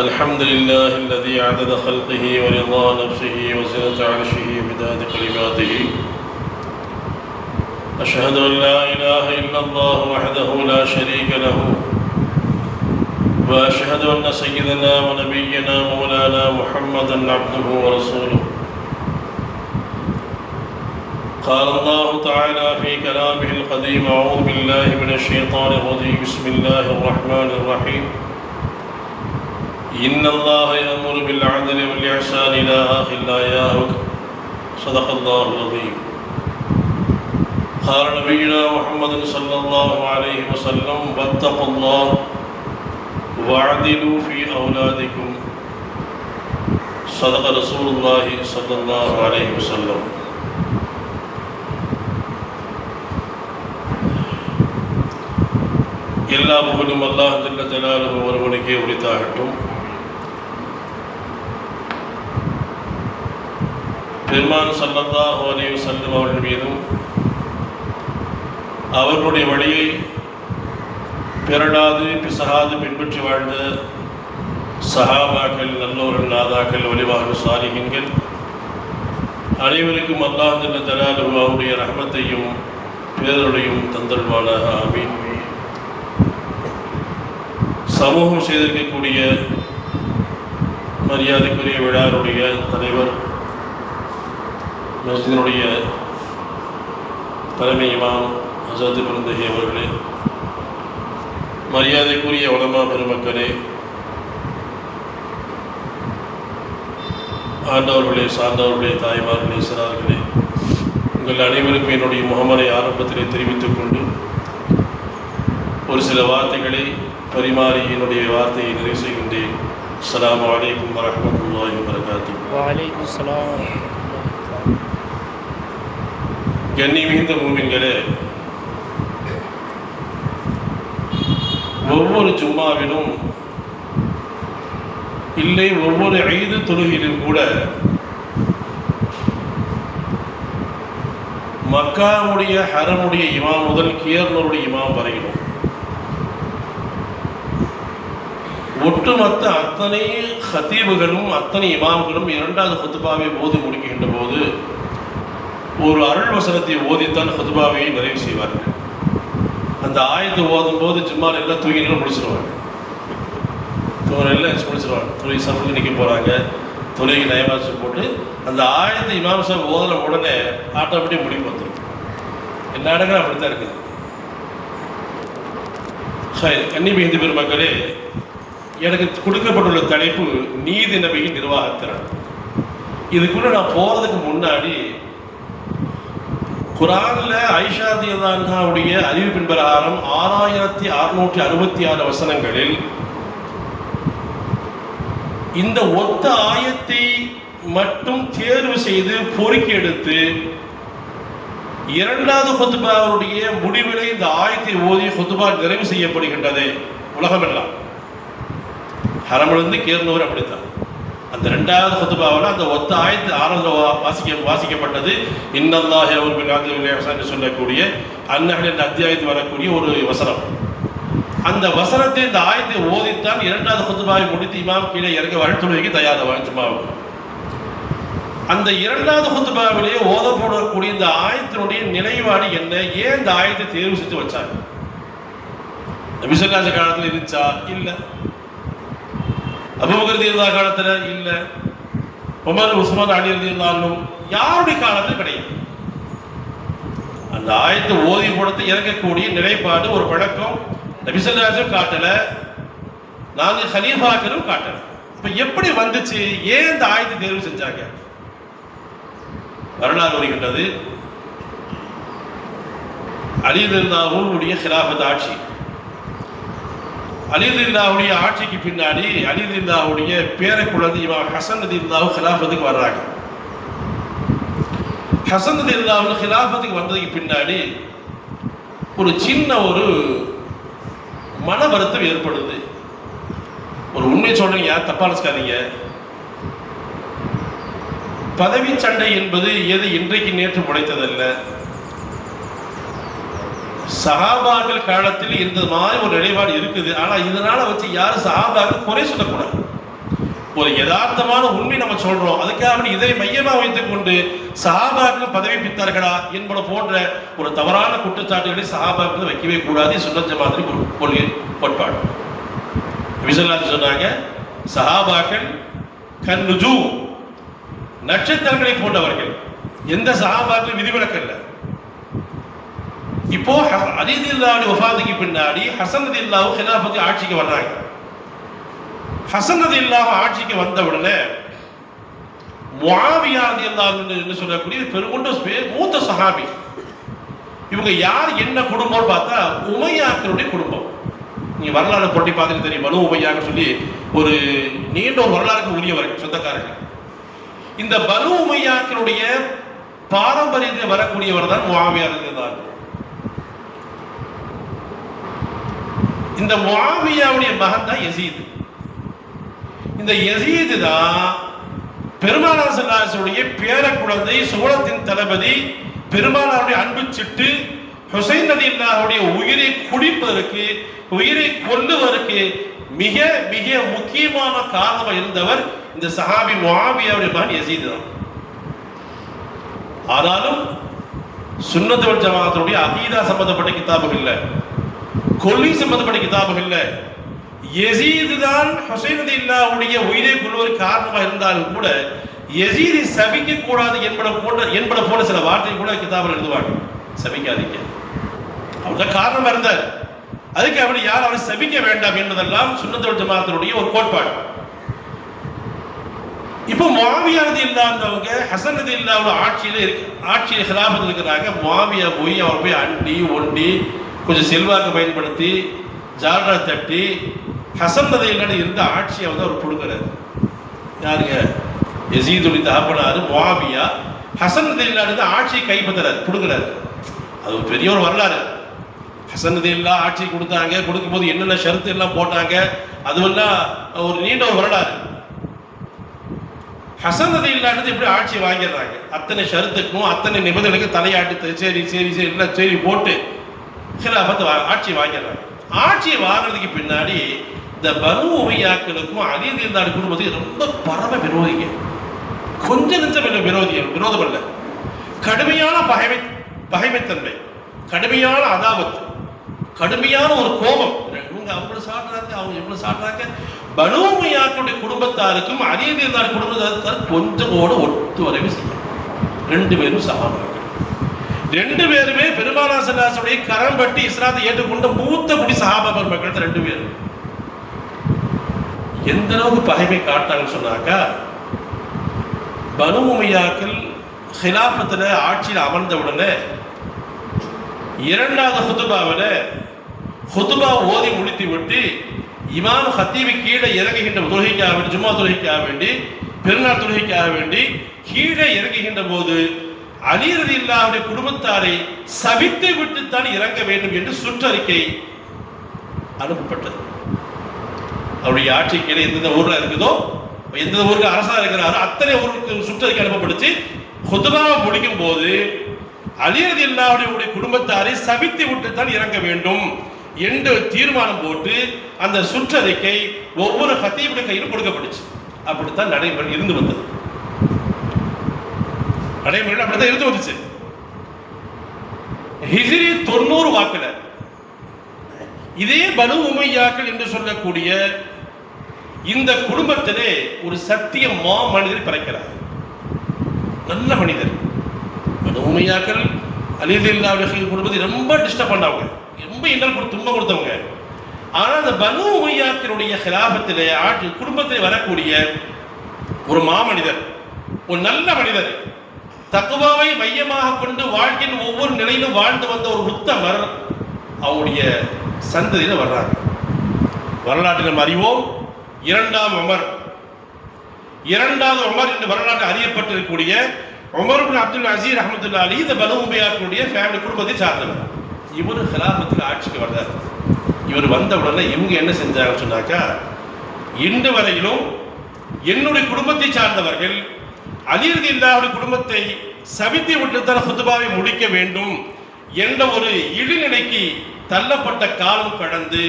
الحمد لله الذي عدد خلقه ورضا نفسه وزنة عرشه ومداد كلماته. أشهد أن لا إله إلا الله وحده لا شريك له، وأشهد أن سيدنا ونبينا مولانا محمدا عبده ورسوله. قال الله تعالى في كلامه القديم: أعوذ بالله من الشيطان الرجيم، بسم الله الرحمن الرحيم. إن الله يأمر بالعدل والإحسان إلى آخر الآيات. صدق الله العظيم. قال نبينا محمد صلى الله عليه وسلم: واتقوا الله واعدلوا في أولادكم. صدق رسول الله صلى الله عليه وسلم. எல்லா புகழும் அல்லாஹ் ஜல்ல ஜலாலுஹு ஒருவனுக்கே உரித்தாகட்டும். பெருமான் ஸல்லல்லாஹு அலைஹி வஸல்லம் அவர்கள் மீதும் அவர்களுடைய வழியை பிறழாது பிசகாது பின்பற்றி வாழ்ந்த சஹாபாக்கள், நல்லோர்கள், நாதாக்கள், வலிவார்கள், சாலிஹீன்கள் அனைவருக்கும் அல்லாஹ் ஜல்ல ஜலாலுஹு அவருடைய ரஹ்மத்தையும் பேரருளையும் தந்தருள்வானாக. ஆமீன். சமூகம் செய்திருக்கக்கூடிய மரியாதைக்குரிய விழாவுடைய தலைவர், மஸ்ஜிதினுடைய தலைமை இமாம் ஹஸரத் பிருந்தகி அவர்களே, மரியாதைக்குரிய உலமா பெருமக்களே, ஆண்டவர்களே, சார்ந்தவர்களே, தாய்மார்களே, சிறார்களே, உங்கள் அனைவருக்கும் என்னுடைய முகமரை ஆரம்பத்திலே தெரிவித்துக் கொண்டு ஒரு சில வார்த்தைகளை பரிமாறி என்னுடைய வார்த்தையை நிறைவு செய்கின்றேன். அஸ்ஸலாமு அலைக்கும் வரஹ்மத்துல்லாஹி வபரகாத்துஹு. வஅலைக்கும் ஸலாம். கண்ணியமிகுந்த மூமின்களே, ஒவ்வொரு ஜும்மாவிலும் இல்லை ஒவ்வொரு ஈது தொழுகையிலும் கூட மக்காவுடைய ஹரமுடைய இமாம் முதல் கியர்னருடைய இமாம் வரையிலும் ஒட்டுமொத்த அத்தனை ஹதீபுகளும் அத்தனை இமாம்களும் இரண்டாவது ஹுத்பாவை ஓதி முடிக்கின்ற போது ஒரு அருள் வசனத்தை ஓதித்தான் ஹுத்பாவை நிறைவு செய்வார்கள். அந்த ஆயத்தை ஓதும் போது ஜும்மால் எல்லாம் தூங்கிட்டு முடிச்சிருவாங்க. எல்லாம் முடிச்சிருவாங்க. தொழில் சமூகம் நிற்க போகிறாங்க, தொழிலை நயவாசி போட்டு அந்த ஆயத்தை இமாம் சாஹிப் ஓதின உடனே ஆட்டோமேட்டிக் முடிவு வந்துடும். எல்லா இடங்களும் அப்படித்தான் இருக்குது. கண்ணியமிகுந்த பெருமக்களே, எனக்கு கொடுக்கப்பட்டுள்ள தலைப்பு நீதி நபியின் நிர்வாகத்திறன். இதுக்குள்ள நான் போறதுக்கு முன்னாடி குர்ஆன்ல ஆயிஷா ரலியல்லாஹு அன்ஹாவுடைய அறிவிப்பின் பிரகாரம் 6666 வசனங்களில் இந்த ஒத்த ஆயத்தை மட்டும் தேர்வு செய்து பொறுக்கி எடுத்து இரண்டாவது ஹுத்பாவுடைய முடிவிலே இந்த ஆயத்தை ஓதி ஹுத்பா நிறைவு செய்யப்படுகின்றது. உலகமெல்லாம் ஹரமிலிருந்து கேர்னவர் அப்படித்தான். அந்த இரண்டாவது ஹுத்பாவில் அந்த ஒத்த ஆயத்து ஆரம்பத்தில் வாசிக்கப்பட்டது. இன்னல்லாஹி யஅமுரு பில் அத்லி வல் இஹ்சான் சொல்லக்கூடிய அந்நஹல் என்ற அத்தியாயத்தில் வரக்கூடிய ஒரு வசனம். அந்த வசனத்தை இந்த ஆயத்தை ஓதித்தான் இரண்டாவது ஹுத்பாவை முடித்து இமாம் கீழே இறங்க வாழ்த்துறைக்கு தயாராக ஜும்மாவுக்கு. அந்த இரண்டாவது ஹுத்பாவிலே ஓதப்படக்கூடிய இந்த ஆயத்தினுடைய நிலைப்பாடு என்ன? ஏன் இந்த ஆயத்தை தேர்வு செஞ்சு வச்சாங்க? நபி ஸல்லல்லாஹு அலைஹி காலத்தில் இருந்துச்சா? இல்லை. அபூபக்கர் ரலியல்லாஹு காலத்துல இல்ல, உமர், உஸ்மான், அலி ரலியல்லாஹு யாருடைய காலத்தில் கிடையாது. அந்த ஆயத்தை ஓதி போடத்தை இறக்கக்கூடிய நிலைப்பாடு ஒரு பழக்கம் நபி ஸல்லல்லாஹு அலைஹி காட்டல, நாங்க ஹலீஃபாக்களும் காட்டல. இப்ப எப்படி வந்துச்சு? ஏன் இந்த ஆயத்தை தேர்வு செஞ்சாங்க? வரலாறு வருகின்றது. அலி ரலியல்லாஹுடைய ஹிலாஃபத் ஆட்சி, அலி ரலியல்லாஹுடைய ஆட்சிக்கு பின்னாடி அலி ரலியல்லாஹுடைய பேர குழந்தை இமாம் ஹசன் ரலியல்லாஹு ஹிலாஃபத்துக்கு வர்றாங்க. ஹசன் ரலியல்லாஹு ஹிலாஃபத்துக்கு வந்ததுக்கு பின்னாடி ஒரு சின்ன ஒரு மன வருத்தம் ஏற்படுது. ஒரு உண்மை சொல்றீங்க, யார் தப்பா நினைச்சுக்காதீங்க. பதவி சண்டை என்பது எது இன்றைக்கு நேற்று முளைத்ததல்ல. சஹாபாக்கள் காலத்தில் இந்த மாதிரி ஒரு நிலைப்பாடு இருக்குது. ஆனால் இதனால வச்சு யாரும் சஹாபாக்கள் குறை சொல்லக்கூடாது. ஒரு யதார்த்தமான உண்மை நம்ம சொல்றோம், அதுக்காக இதை மையமாக வைத்துக் கொண்டு சஹாபாக்கள் பதவி பித்தார்களா என்பது போன்ற ஒரு தவறான குற்றச்சாட்டுகளை சஹாபாக்கள் வைக்கவே கூடாது. சுன்னத் ஜமாஅத் கொள்கை கோட்பாடு. விசல்லாத்து சொன்னாங்க, சஹாபாக்கள் கன்னுஜூ நட்சத்திரங்களை போன்றவர்கள். எந்த சஹாபாக்களும் விதிவிலக்கல்ல. இப்போ அலி ரலியல்லாஹு வஃபாத்துக்கு பின்னாடி ஹசன் ரலியல்லாஹு கிலாஃபத்து ஆட்சிக்கு வர்றாங்க. ஹசன் ரலியல்லாஹு ஆட்சிக்கு வந்த உடனே முஆவியா ரலியல்லாஹு என்று சொல்லக்கூடிய பெருங்கொண்ட மூத்த சஹாபி. இவங்க யார் என்ன குடும்பம்னு பார்த்தா உமையாக்களுடைய குடும்பம். நீங்க வரலாறு போட்டி பார்த்துட்டு தெரியும். பனு உமையான்னு சொல்லி ஒரு நீண்ட ஒரு வரலாறுக்கு உரியவர்கள், சொந்தக்காரர்கள். இந்த பனு உமையாக்களுடைய பாரம்பரியத்தில் வரக்கூடியவர் தான் முஆவியா ரலியல்லாஹு. இந்த முஆவியாவுடைய மகன் தான் யசீத். இந்த யசீத் தான் பெருமானார் ஸல்லல்லாஹு அலைஹி வஸல்லம் பேர குழந்தை, சோழத்தின் தளபதி, பெருமானாருடைய அன்பு சிட்டு ஹுசைன் ரலியல்லாஹுடைய உயிரை குடிப்பதற்கு, உயிரை கொல்லுவதற்கு மிக மிக முக்கியமான காரணமாக இருந்தவர் இந்த சஹாபி முஆவியாவுடைய மகன் யசீத் தான். ஆனாலும் சுன்னத் வல் ஜமாஅத்துடைய அகீதா சம்பந்தப்பட்ட கிதாபுகள் இல்லை, கொள்கை சம்பந்தப்பட்ட கிதாபுகள் இல்லை. யசீத் தான் ஹுசைன் ரலியல்லாஹுடைய உயிரை கொல்வதற்கு காரணமாக இருந்தாலும் கூட யசீதை சபிக்க கூடாது என்பன போல சில வார்த்தைகள் கூட கிதாபில் எழுதுவாங்க. சபிக்காதீங்க, அவர்தான் காரணமாக இருந்தார், அதுக்கு அவர் யார் அவரை சபிக்க வேண்டாம் என்பதெல்லாம் சுன்னத் வல் ஜமாஅத்துடைய ஒரு கோட்பாடு. இப்போ முஆவியா ரலியல்லாஹுவங்க ஹசன் ரலியல்லாஹு ஆட்சியில் ஹிலாஃபத்தில் இருக்கிறாங்க. முஆவியா போய் அவர் போய் அண்டி ஒண்டி கொஞ்சம் செல்வாக்கு பயன்படுத்தி ஜால்ரா தட்டி ஹசன் ரலியல்லாஹு இருந்த ஆட்சியை வந்து அவர் கொடுக்குறாரு. யாருங்க? யசீதுடைய தகப்பனார் முஆவியா ஹசன் ரலியல்லாஹு ஆட்சியை கைப்பற்றுறாரு, கொடுக்குறாரு. அது ஒரு பெரிய ஒரு வரலாறு. ஹசன் ரலியல்லாஹு ஆட்சி கொடுத்தாங்க, கொடுக்கும்போது என்னென்ன ஷரத்து எல்லாம் போட்டாங்க, அதுவெல்லாம் ஒரு நீண்ட ஒரு வரலாறு. ஹசன் ரலியல்லாஹு எப்படி ஆட்சி வாங்கிடுறாங்க, அத்தனை ஷரத்துக்கும் அத்தனை நிபந்தனைகளுக்கும் தலையாட்டு சரி சரி சரி எல்லாம் சரி போட்டு கிலாஃபத் ஆட்சி வாங்கிடுறாங்க. ஆட்சி வாங்கினதுக்கு பின்னாடி இந்த பனு உமையாக்களுக்கும் அலி ரலியல்லாஹு குடும்பத்துக்கு ரொம்ப பரம விரோதிங்க. கொஞ்ச நெஞ்சம் விரோதம் அல்ல, கடுமையான பகைமைத்தன்மை, கடுமையான அதாவத்து, கடுமையான ஒரு கோபம். இவங்க அவங்க சாட்டுறாங்க, அவங்க இவ்வளவு சாட்டுறாங்க. பனு உமையாக்களுடைய குடும்பத்தாருக்கும் அலி ரலியல்லாஹு குடும்பத்தாருக்கும் கொஞ்சம் கூட ஒத்து வரவே செய்யும். ரெண்டு பேரும் சஹாபாக்கள், ரெண்டு பேருமே பெருமானார் ஸல்லல்லாஹு அலைஹி வஸல்லம் கரம் பட்டி இஸ்லாத்தை ஏற்றுக்கொண்ட மூத்த குடி சஹாபாக்கள் மக்கள் ரெண்டு பேரும். எந்த அளவுக்கு பகைமை காட்டாங்கன்னு சொன்னாக்கா, பனு உமையாக்கள் ஹிலாஃபத்தில் ஆட்சியில் அமர்ந்த உடனே இரண்டாவது ஹுதுபா ஓதி முடித்து விட்டு இமாம் ஹத்தீபு கீழே இறங்குகின்ற தொழுகைக்காக வேண்டி, ஜும்மா தொழுகைக்காக வேண்டி, பெருநாள் தொழுகைக்காக வேண்டி கீழே இறங்குகின்ற போது அலி ரலியல்லாஹுடைய குடும்பத்தாரை சபித்து விட்டுத்தான் இறங்க வேண்டும் என்று சுற்றறிக்கை அனுப்பப்பட்டது. அவருடைய ஆட்சி கீழே எந்தெந்த ஊர்ல இருக்குதோ, எந்த ஊருக்கு அரசா இருக்கிறாரோ அத்தனை ஊருக்கு சுற்றறிக்கை அனுப்பப்படுச்சு. ஹுதுபாவை முடிக்கும் போது அலி ரலியல்லாஹுடைய குடும்பத்தாரை சபித்து விட்டுத்தான் இறங்க வேண்டும் என்று தீர்மானம் போட்டு அந்த சுற்றறிக்கை ஒவ்வொரு ஹத்தீபுடைய கையில் கொடுக்கப்பட்டுச்சு. அப்படித்தான் நடைமுறை இருந்து வந்தது. நடைமுறையில் அப்படித்தான் இருந்து வந்துச்சு. ஹிஜ்ரி 90 வாக்குல இதே பனு உமையாக்கள் என்று சொல்லக்கூடிய இந்த குடும்பத்திலே ஒரு சத்திய மனிதர் பிறக்கிறார். நல்ல மனிதர். பனு உமையாக்கள் அலி ரலியல்லாஹு குடும்பத்தை ரொம்ப டிஸ்டர்ப் பண்ணவங்க, ரொம்ப இன்னல் துன்பம் கொடுத்தவங்க. ஆனால் அந்த பனு உமையாக்களுடைய ஹிலாஃபத்திலே ஆட்சி குடும்பத்தில் வரக்கூடிய ஒரு மாமனிதர், ஒரு நல்ல மனிதர், தக்வாவை மையமாக கொண்டு வாழ்க்கையின் ஒவ்வொரு நிலையிலும் வாழ்ந்து வந்த ஒரு உத்தமர் அவருடைய சந்ததியில் வர்றாங்க. வரலாற்றில் நம்ம அறிவோம், இரண்டாவது உமர் என்று வரலாற்று அறியப்பட்டிருக்கக்கூடிய உமர் இப்னு அப்துல் அசீஸ் ரஹ்மத்துல்லாஹி அலைஹி இந்த பனு உமையாக்களுடைய ஃபேமிலி குடும்பத்தை சார்ந்தவர். இவர் ஹிலாஃபத்துக்கு ஆட்சிக்கு வர்றார். இவர் வந்த உடனே இவங்க என்ன செஞ்சாங்கன்னு சொன்னாக்கா, இன்று வரையிலும் என்னுடைய குடும்பத்தை சார்ந்தவர்கள் அலி ரலியல்லாஹு குடும்பத்தை சபித்து விட்டுத்தான் ஹுதுபாவை முடிக்க வேண்டும் என்ற ஒரு இழிநிலைக்கு தள்ளப்பட்ட காலம் கடந்து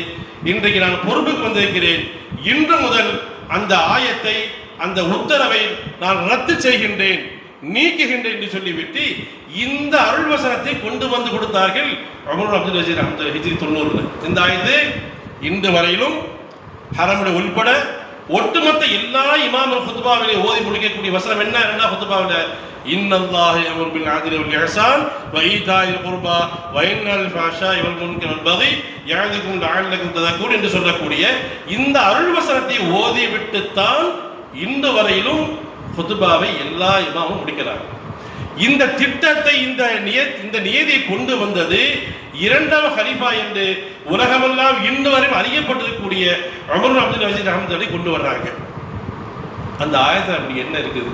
இன்றைக்கு நான் பொறுப்புக்கு வந்திருக்கிறேன். இன்று முதல் அந்த ஆயத்தை, அந்த உத்தரவை நான் ரத்து செய்கின்றேன், நீக்குகின்றேன் என்று சொல்லிவிட்டு இந்த அருள் வசனத்தை கொண்டு வந்து கொடுத்தார்கள் உமர் அப்துல் அஜீஸ் ரஹ்மத்துல்லாஹி ஹிஜ்ரி 90. இந்த ஆயத்து இன்று வரையிலும் ஹரமுடைய உள்பட ஒட்டுமொத்த எல்லா இமாமுல் குத்பாவிலே ஓதி முடிக்கக்கூடிய வசனம் என்ன குத்பாவில இன்னல்லாஹ யஅமுரு பில் அத்லி வல் இஹ்சான் வ ஈதாஇல் குர்பா வ யன்ஹல் ஃபாஹ்ஷாஇ வல் முன்கரி வல் பகி யஅதுக்கும் லஅல்லக்கும் ததக்கூன் என்று சொல்லக்கூடிய இந்த அருள் வசனத்தை ஓதி விட்டு தான் இன்று வரையிலும் குத்பாவை எல்லா இமாமும் முடிக்கிறார். இந்த திட்டத்தை, இந்த நியதியை கொண்டு வந்தது இரண்டாம் ஹலீஃபா என்று உலகமெல்லாம் இன்று வரை அறியப்பட்டிருக்கக்கூடிய உமர் அப்துல் அஜீஸ் ரஹ்மத்துல்லாஹி கொண்டு வர்றாங்க. அந்த ஆயத்தில் அப்படி என்ன இருக்குது?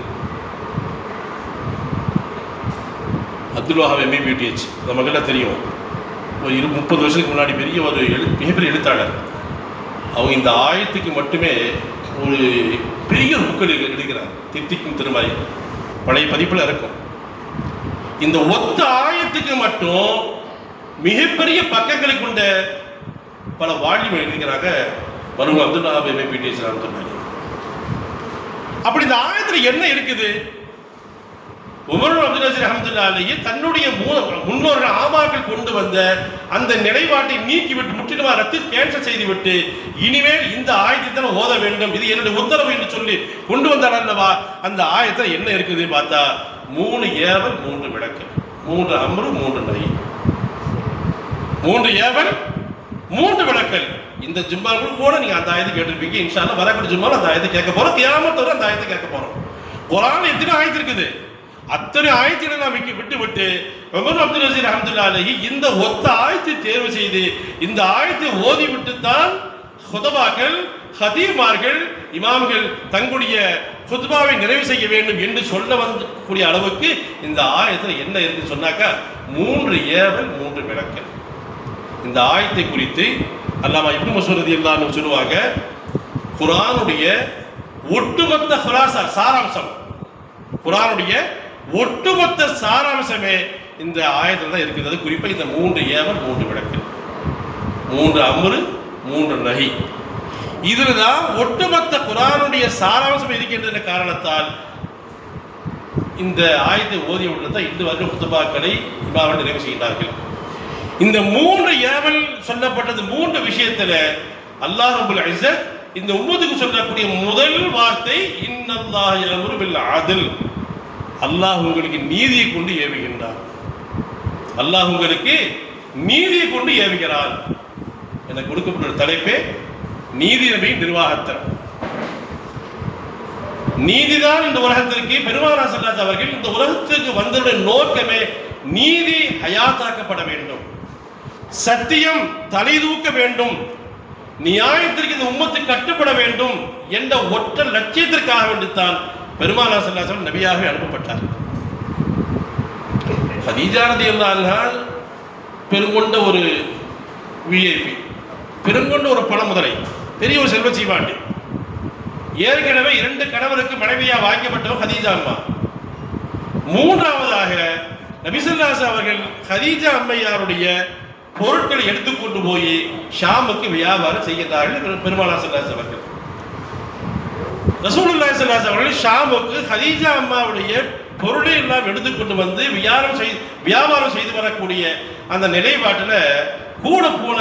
அப்துல் வஹாப் MBBTH நமக்கெல்லாம் தெரியும். ஒரு 30 வருஷத்துக்கு முன்னாடி பெரிய ஒரு மிகப்பெரிய எழுத்தாளர். அவங்க இந்த ஆயத்துக்கு மட்டுமே ஒரு பெரிய புக்கள் எழுதுகிறார். தித்திக்கும் திருமறை பழைய பதிப்பில் இருக்கும். இந்த ஒத்த ஆயத்துக்கு மட்டும் மிகப்பெரிய பக்கங்களை கொண்ட பல வால்யூம் எழுதிக்கிறாங்க மரும அப்துல் வஹாப் MBBTH ரஹ்மத்துல்லாஹி. அப்படி இந்த ஆயத்தில் என்ன இருக்குது? உமர் அப்துல் அஜீஸ் ரஹ்மத்துல்லாஹி தன்னுடைய முன்னோர்கள் ஆமாக்கள் கொண்டு வந்த அந்த நிலைப்பாட்டை நீக்கிவிட்டு முற்றிலுமா ரத்து கேன்சல் செய்துவிட்டு இனிமேல் இந்த ஆயத்தை தான் ஓத வேண்டும், இது என்னுடைய உத்தரவு என்று சொல்லி கொண்டு வந்தார் அல்லவா. அந்த ஆயத்தில் என்ன இருக்குது பார்த்தா 3 ஏவல் 3 விளக்கு, 3 அம்ரு 3 நஹி, 3 ஏவல் 3 விளக்கல். இந்த ஜும்மாவுக்கு கூட நீங்க அந்த ஆயத்தை கேட்டிருப்பீங்க. இன்ஷா அல்லாஹ் வரக்கூடிய ஜும்மால அந்த ஆயத்தை கேட்க போறோம். கியாமத் வரை அந்த ஆயத்தை கேட்க போறோம். குர்ஆன்ல எத்தனை ஆயத்து இருக்குது? அத்தனை ஆயத்தினை நாம் விட்டு உமர் அப்துல் அஜீஸ் ரஹ்மத்துல்லாஹி இந்த ஒத்த ஆயத்தை தேர்வு செய்து இந்த ஆயத்தை ஓதி விட்டு தான் குத்பாக்கள், ஹதீமார்கள், இமாம்கள் தங்களுடைய குத்பாவை நிறைவு செய்ய வேண்டும் என்று சொல்ல வரக்கூடிய அளவுக்கு இந்த ஆயத்தில் என்ன இருக்கு சொன்னாக்கா 3 ஏவல் 3 விளக்கல். இந்த ஆயத்தை குறித்து அல்லாமா இப்னு மஸ்ஊத் ரலியல்லாஹு அன்ஹு சொல்லுவாங்க, குர்ஆனுடைய ஒட்டுமொத்த ஹுலாசா சாராம்சம், குர்ஆனுடைய ஒட்டுமொத்த சாராம்சமே இந்த ஆயத்தில் தான் இருக்கிறது. குறிப்பாக இந்த 3 ஏவல் 3 விளக்கல், 3 அம்ரு 3 நஹி, இதில் தான் ஒட்டுமொத்த குர்ஆனுடைய சாராம்சம் இருக்கின்ற காரணத்தால் இந்த ஆயத்தை ஓதிய உடனே இந்த வருட குத்பாக்களை இமாம்கள் நிறைவு செய்கிறார்கள். இந்த 3 ஏவல் சொல்லப்பட்டது 3 விஷயத்தில் அல்லாஹ் ரப்பல் இஸ்ஸத் இந்த உம்மத்துக்கு சொல்லக்கூடிய முதல் வார்த்தை இன்னல்லாஹ யஅமுரு பில் அத்ல், அல்லாஹ் உங்களுக்கு நீதியை கொண்டு ஏவுகின்றார், அல்லாஹ் உங்களுக்கு நீதியை கொண்டு ஏவுகிறார். எனக்கு கொடுக்கப்பட்ட தலைப்பே நீதி நபியின் நிர்வாகத்திறன். நீதிதான் இந்த உலகத்திற்கு பெருமானார் ஸல்லல்லாஹு அலைஹி அவர்கள் இந்த உலகத்திற்கு வந்ததுடைய நோக்கமே நீதி ஹயாத்தாக்கப்பட வேண்டும், சத்தியம் தலை தூக்க வேண்டும், நியாயத்திற்கு இந்த உம்மத்து கட்டுப்பட வேண்டும் என்ற ஒற்றை லட்சியத்திற்காக வேண்டித்தான் பெருமானார் ஸல்லல்லாஹு அலைஹி நபியாகவே அனுப்பப்பட்டார். ஹதீஜா ரலியல்லாஹு அன்ஹா பெருங்கொண்ட ஒரு விஐபி, பெருங்கொண்ட ஒரு பண முதலை, பெரிய ஒரு செல்வ சீமாண்டி. ஏற்கனவே 2 கணவருக்கு மனைவியா வாய்க்கப்பட்டவர் ஹதீஜா அம்மா. மூன்றாவதாக நபி ஸல்லல்லாஹு அலைஹி அவர்கள் ஹதீஜா அம்மையாருடைய பொருட்களை எடுத்துக்கொண்டு போய் ஷாமுக்கு வியாபாரம் செய்கிறார்கள் பெருமானார் ஸல்லல்லாஹு அலைஹி அவர்கள். ரசூலுல்லாஹி ஸல்லல்லாஹு அலைஹி அவர்கள் ஷாமுக்கு ஹதீஜா அம்மாவுடைய பொருளை எல்லாம் எடுத்துக்கொண்டு வந்து வியாபாரம் செய்து வரக்கூடிய அந்த நிலைப்பாட்டில் கூட போன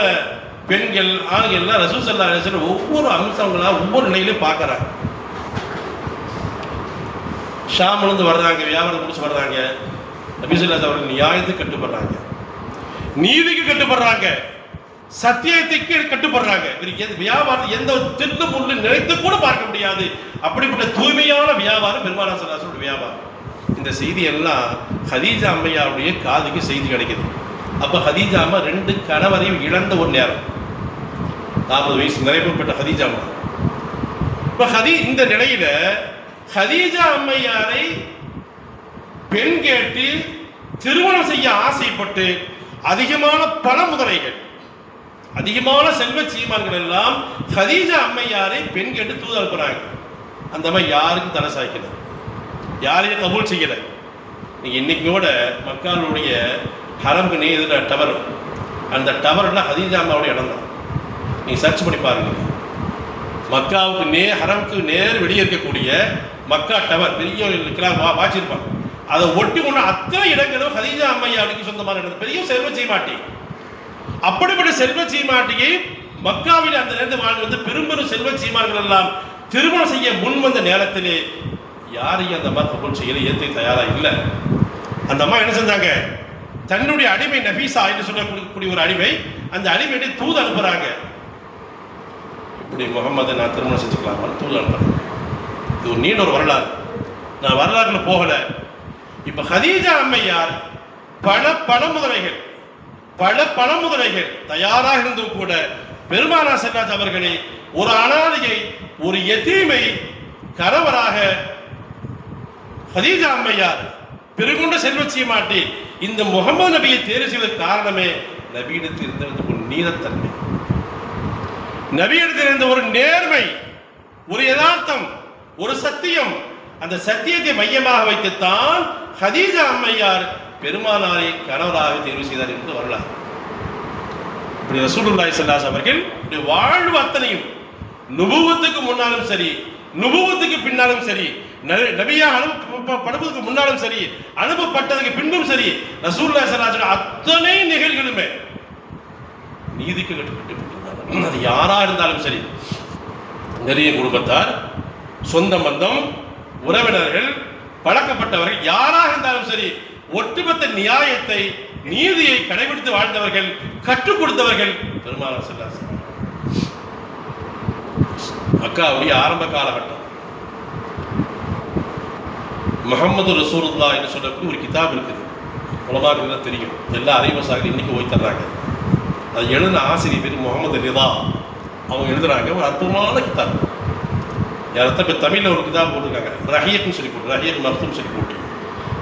பெண்கள் ஆண்கள் எல்லாம் ரசூல் ஸல்லல்லாஹு அலைஹி வஸல்லம் ஒவ்வொரு அம்சங்களா ஒவ்வொரு நிலையிலும் பார்க்கறாங்க. ஷாம்லேருந்து வர்றாங்க, வியாபாரம் முடிச்சு வர்றாங்க, நபி ஸல்லல்லாஹு அலைஹி அவர்கள் நியாயத்துக்கு கட்டுப்படுறாங்க, நீதிக்கு கட்டுப்படுறாங்க, சத்தியத்துக்கு கட்டுப்படுறாங்க. வியாபாரம் எந்த திட்டு பொருள் நினைத்து கூட பார்க்க முடியாது. அப்படிப்பட்ட தூய்மையான வியாபாரம் பெருமானார் ஸல்லல்லாஹு அலைஹி வஸல்லம் வியாபாரம். இந்த செய்தி எல்லாம் ஹதீஜா அம்மையாருடைய காதுக்கு செய்தி கிடைக்குது. அப்ப ஹதீஜா அம்மா 2 கணவரையும் இழந்த ஒரு நேரம், 40 வயசு நிறைவுபட்ட ஹதீஜா அம்மா. இப்ப இந்த நிலையில ஹதீஜா அம்மையாரை பெண் கேட்டு திருமணம் செய்ய ஆசைப்பட்டு அதிகமான பண முதலைகள், அதிகமான செல்வ சீமான்கள் எல்லாம் ஹதீஜா அம்மையாரை பெண் கேட்டு தூது அனுப்புறாங்க. அந்த அம்மா யாருக்கும் தலை சாய்க்கல, யாரையும் கபூல் செய்யல. நீங்க இன்னைக்கு கூட மக்களுடைய ஹரம்க்கு இதில் டவர், அந்த டவர்லாம் ஹதீஜா அம்மாவுடைய இடம் தான். நீங்கள் சர்ச் பண்ணி பாருங்க. மக்காவுக்கு ஹரம்க்கு நேர் வெளியே இருக்கக்கூடிய மக்கா டவர் பெரிய வாச்சிருப்பாங்க. அதை ஒட்டி கொண்டு அத்தனை இடங்களும் ஹதீஜா அம்மையாவுக்கு சொந்தமான இடம். பெரிய செல்வ சீமாட்டி. அப்படிப்பட்ட செல்வ சீமாட்டியை மக்காவில் அந்த நேரத்தில் வாழ்ந்து பெரும்பெரும் செல்வ சீமான்கள் எல்லாம் திருமணம் செய்ய முன் வந்த நேரத்திலே யாரையும் அந்த அம்மா கபூல் செய்யல, ஏற்க தயாராக இல்லை. அந்த அம்மா என்ன செஞ்சாங்க, தன்னுடைய அடிமை நபீசா என்று சொல்லக்கூடிய ஒரு அடிமை, அந்த அடிமையை தூது அனுப்புறாங்க. இப்படி முகமது நான் திருமணம் செஞ்சுக்கலாமா தூது அனுப்புறேன். இது ஒரு நீண்ட ஒரு வரலாறு, நான் வரலாறுல போகல. இப்ப ஹதீஜா அம்மையார் பல பணமுதலைகள் தயாராக இருந்தும் கூட பெருமானார் ஸல்லல்லாஹு அவர்களை ஒரு அனாதையை, ஒரு யதீமை கணவராக ஹதீஜா அம்மையார் பெருகொண்ட செல்வச்சிய மாட்டி இந்த முகமது நபியை தேர்வு செய்வதற்கு காரணமே நபியிடத்தில் இருந்த ஒரு நீதத்தன்மை, நபியிடத்தில் இருந்த ஒரு நேர்மை, ஒரு யதார்த்தம், ஒரு சத்தியம். அந்த சத்தியத்தை மையமாக வைத்துத்தான் ஹதீஜா அம்மையார் பெருமானாரை கணவராக தேர்வு செய்தார் என்று வரலாறு. இப்படி ரசூலுல்லாஹி ஸல்லல்லாஹு அவர்கள் வாழ்வு அத்தனையும் நுபுவத்துக்கு முன்னாலும் சரி, நுபுவத்துக்கு பின்னாலும் சரி, நபியாக அனுப்பப்படுவதற்கு முன்னாலும் சரி, அனுப்பப்பட்டதுக்கு பின்பும் சரி, ரசூலுல்லாஹி ஸல்லல்லாஹு அலைஹி அத்தனை நிகழ்வுகளுமே நீதிக்கு கட்டுப்பட்டு அது யாரா இருந்தாலும் சரி, நிறைய குடும்பத்தார், சொந்த பந்தம், உறவினர்கள், பழக்கப்பட்டவர்கள் யாராக இருந்தாலும் சரி, ஒட்டுமொத்த நியாயத்தை, நீதியை கடைபிடித்து வாழ்ந்தவர்கள், கற்றுக் கொடுத்தவர்கள் பெருமானார் ஸல்லல்லாஹு அலைஹி வஸல்லம். மக்காவுடைய ஆரம்ப காலகட்டம். முஹம்மது ரசூலுல்லாஹ் என்று சொல்லக்கூடிய ஒரு கிதாப் இருக்குது. உலமாக்களுக்கு தெரியும், எல்லா அறிவசாக இன்னைக்கு போய் தர்றாங்க. அது எழுதின ஆசிரியர் பேர் முகமது ரிதா. அவங்க எழுதுறாங்க ஒரு அற்புதமான கிதாப். யாரத்த தமிழில் ஒரு கிதாப் போட்டிருக்காங்க, ரஹியக்னு சொல்லி போட்டு, ரஹியக் மர்த்தூம் சொல்லி போட்டு.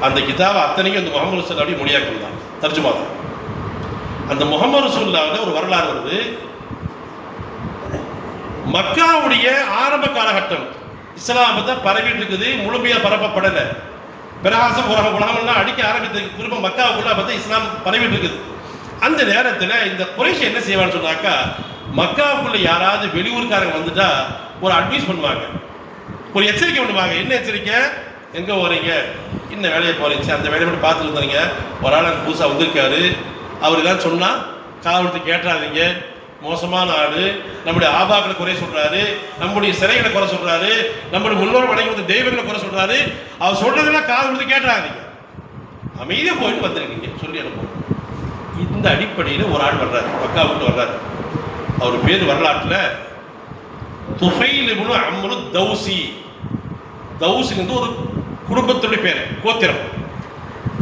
அந்த கிதாப் அத்தனைக்கும் அந்த முகமது ரசூலுல்லாஹ் மொழியாக்கம் தான், தர்ஜுமா தான். அந்த முகமது ரசூலுல்லாஹ் ஒரு வரலாறு வருது. மக்காவுடைய ஆரம்ப காலகட்டம் இஸ்லாம் தான் பரவிட்டு இருக்குது, முழுமையாக பரப்பப்படலை. பிரகாசம் உலகம்லாம் அடிக்க ஆரம்பித்து திரும்ப மக்காவுக்குள்ள பார்த்தா இஸ்லாம் பரவிட்டு இருக்குது. அந்த நேரத்தில் இந்த குறைஷ் என்ன செய்வான்னு சொன்னாக்கா, மக்காவுக்குள்ள யாராவது வெளியூர்காரங்க வந்துட்டா ஒரு அட்வைஸ் பண்ணுவாங்க, ஒரு எச்சரிக்கை பண்ணுவாங்க. என்ன எச்சரிக்கை? எங்கே போகிறீங்க, இன்ன வேலையை போகிறீங்க, அந்த வேலையை மட்டும் பார்த்துட்டு இருந்தீங்க, ஒரு ஆள் அங்கே புதுசாக வந்திருக்காரு, அவர் ஏதாவது சொன்னால் காவலுக்கு கேட்டாதீங்க, மோசமான ஆடு, நம்முடைய ஆபாக்களை குறை சொல்றாரு, நம்முடைய சிறைகளை குறை சொல்றாரு, நம்முடைய முன்னோர் வணங்கி வந்த தெய்வங்களை குறை சொல்றாரு, அவர் சொல்றதெல்லாம் காது கொடுத்து கேட்டாதீங்க, அமைதியாக போயிட்டு வந்துருக்கீங்க சொல்லி அனுப்புவோம். இந்த அடிப்படையில் ஒரு ஆள் வர்றாரு, மக்கா விட்டு வர்றாரு. அவர் பேர் வரலாற்றில் துஃபைல் இப்னு அம்ரு தௌசி. தௌசிங்கிறது ஒரு குடும்பத்துடைய பேர், கோத்திரம்.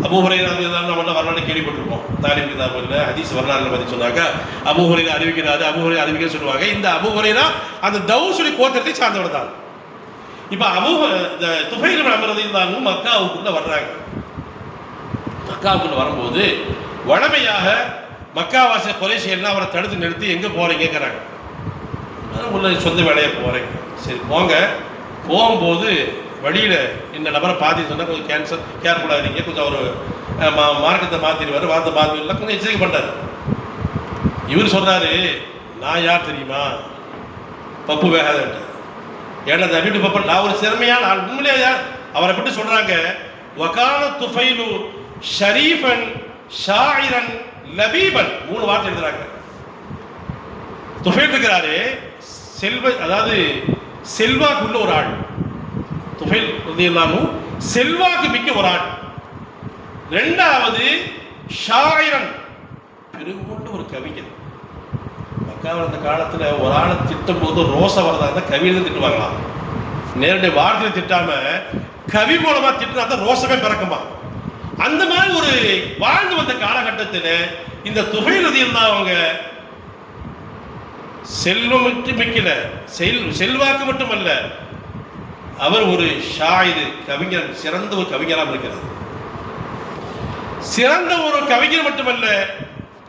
அபூ ஹுரைரா நம்ம வரலாறு கேள்விப்பட்டிருப்போம். தாலிம் கிதாபில் ஹதீஸ் வரலாறுல பற்றி சொன்னாக்கா அபூ ஹுரைரா அறிவிக்கிறாரு, அபூ ஹுரைரா அறிவிக்க சொல்லுவாங்க. இந்த அபூ ஹுரைரா அந்த தௌசுடைய கோத்திரத்தை சார்ந்தவர் தான். இப்போ துஃபைல் இப்னு அம்ர் ரலியல்லாஹு அன்ஹு மக்காவுக்குள்ள வர்றாங்க. மக்காவுக்குள்ள வரும்போது வழமையாக மக்காவாசி குறைஷி எல்லாம் அவரை தடுத்து நிறுத்தி எங்கே போகிறீங்க கேட்குறாங்க. உள்ள சொந்த வேலையை போகிறேன். சரி போங்க. போகும்போது வழியில் இந்த நபரை பார்த்து சொன்னால் கொஞ்சம் கேர்ஃபுல்லாக இருங்க, கொஞ்சம் ஒரு மார்க்கத்தை மாற்றிடுவார், வார்த்தை மாற்றிடலாம், கொஞ்சம் எச்சரிக்கை பண்ணுறாரு. இவர் சொல்கிறாரு, நான் யார் தெரியுமா, பப்பு வேகாத விட்டார். ஏன்னா அந்த வீட்டு பப்பன் நான் ஒரு சிறமையான ஆள். உண்மையிலே யார் அவரை பற்றி சொல்கிறாங்க, வகான துஃபைலு ஷரீஃபன் ஷாயிரன் லபீபன், 3 வார்த்தை எழுதுறாங்க. துஃபைல் இருக்கிறாரு அதாவது செல்வாக்குள்ள ஒரு ஆள். துஃபைல் ரலியல்லாஹு செல்வாக்கு மிக்க ஒரு ஆள். 2வது ஷாயிரன், பெருங்கொண்ட ஒரு கவிஞர். மக்காவில் அந்த காலத்தில் ஒரு ஆளை திட்டும் போது ரோசை வரதா இருந்தால் கவிதை திட்டுவாங்களாம். நேரடி வார்த்தையை திட்டாம கவி மூலமா திட்டினா தான் ரோசமே பிறக்குமா. அந்த மாதிரி ஒரு வாழ்ந்து வந்த காலகட்டத்தில் இந்த துஃபைல் ரலியல்லாஹு அவங்க செல்வம் மிக்கல, செல்வாக்கு மட்டுமல்ல, அவர் ஒரு ஷாயிர், கவிஞர், சிறந்த ஒரு கவிஞராக இருக்கிறார். சிறந்த ஒரு கவிஞர் மட்டுமல்ல,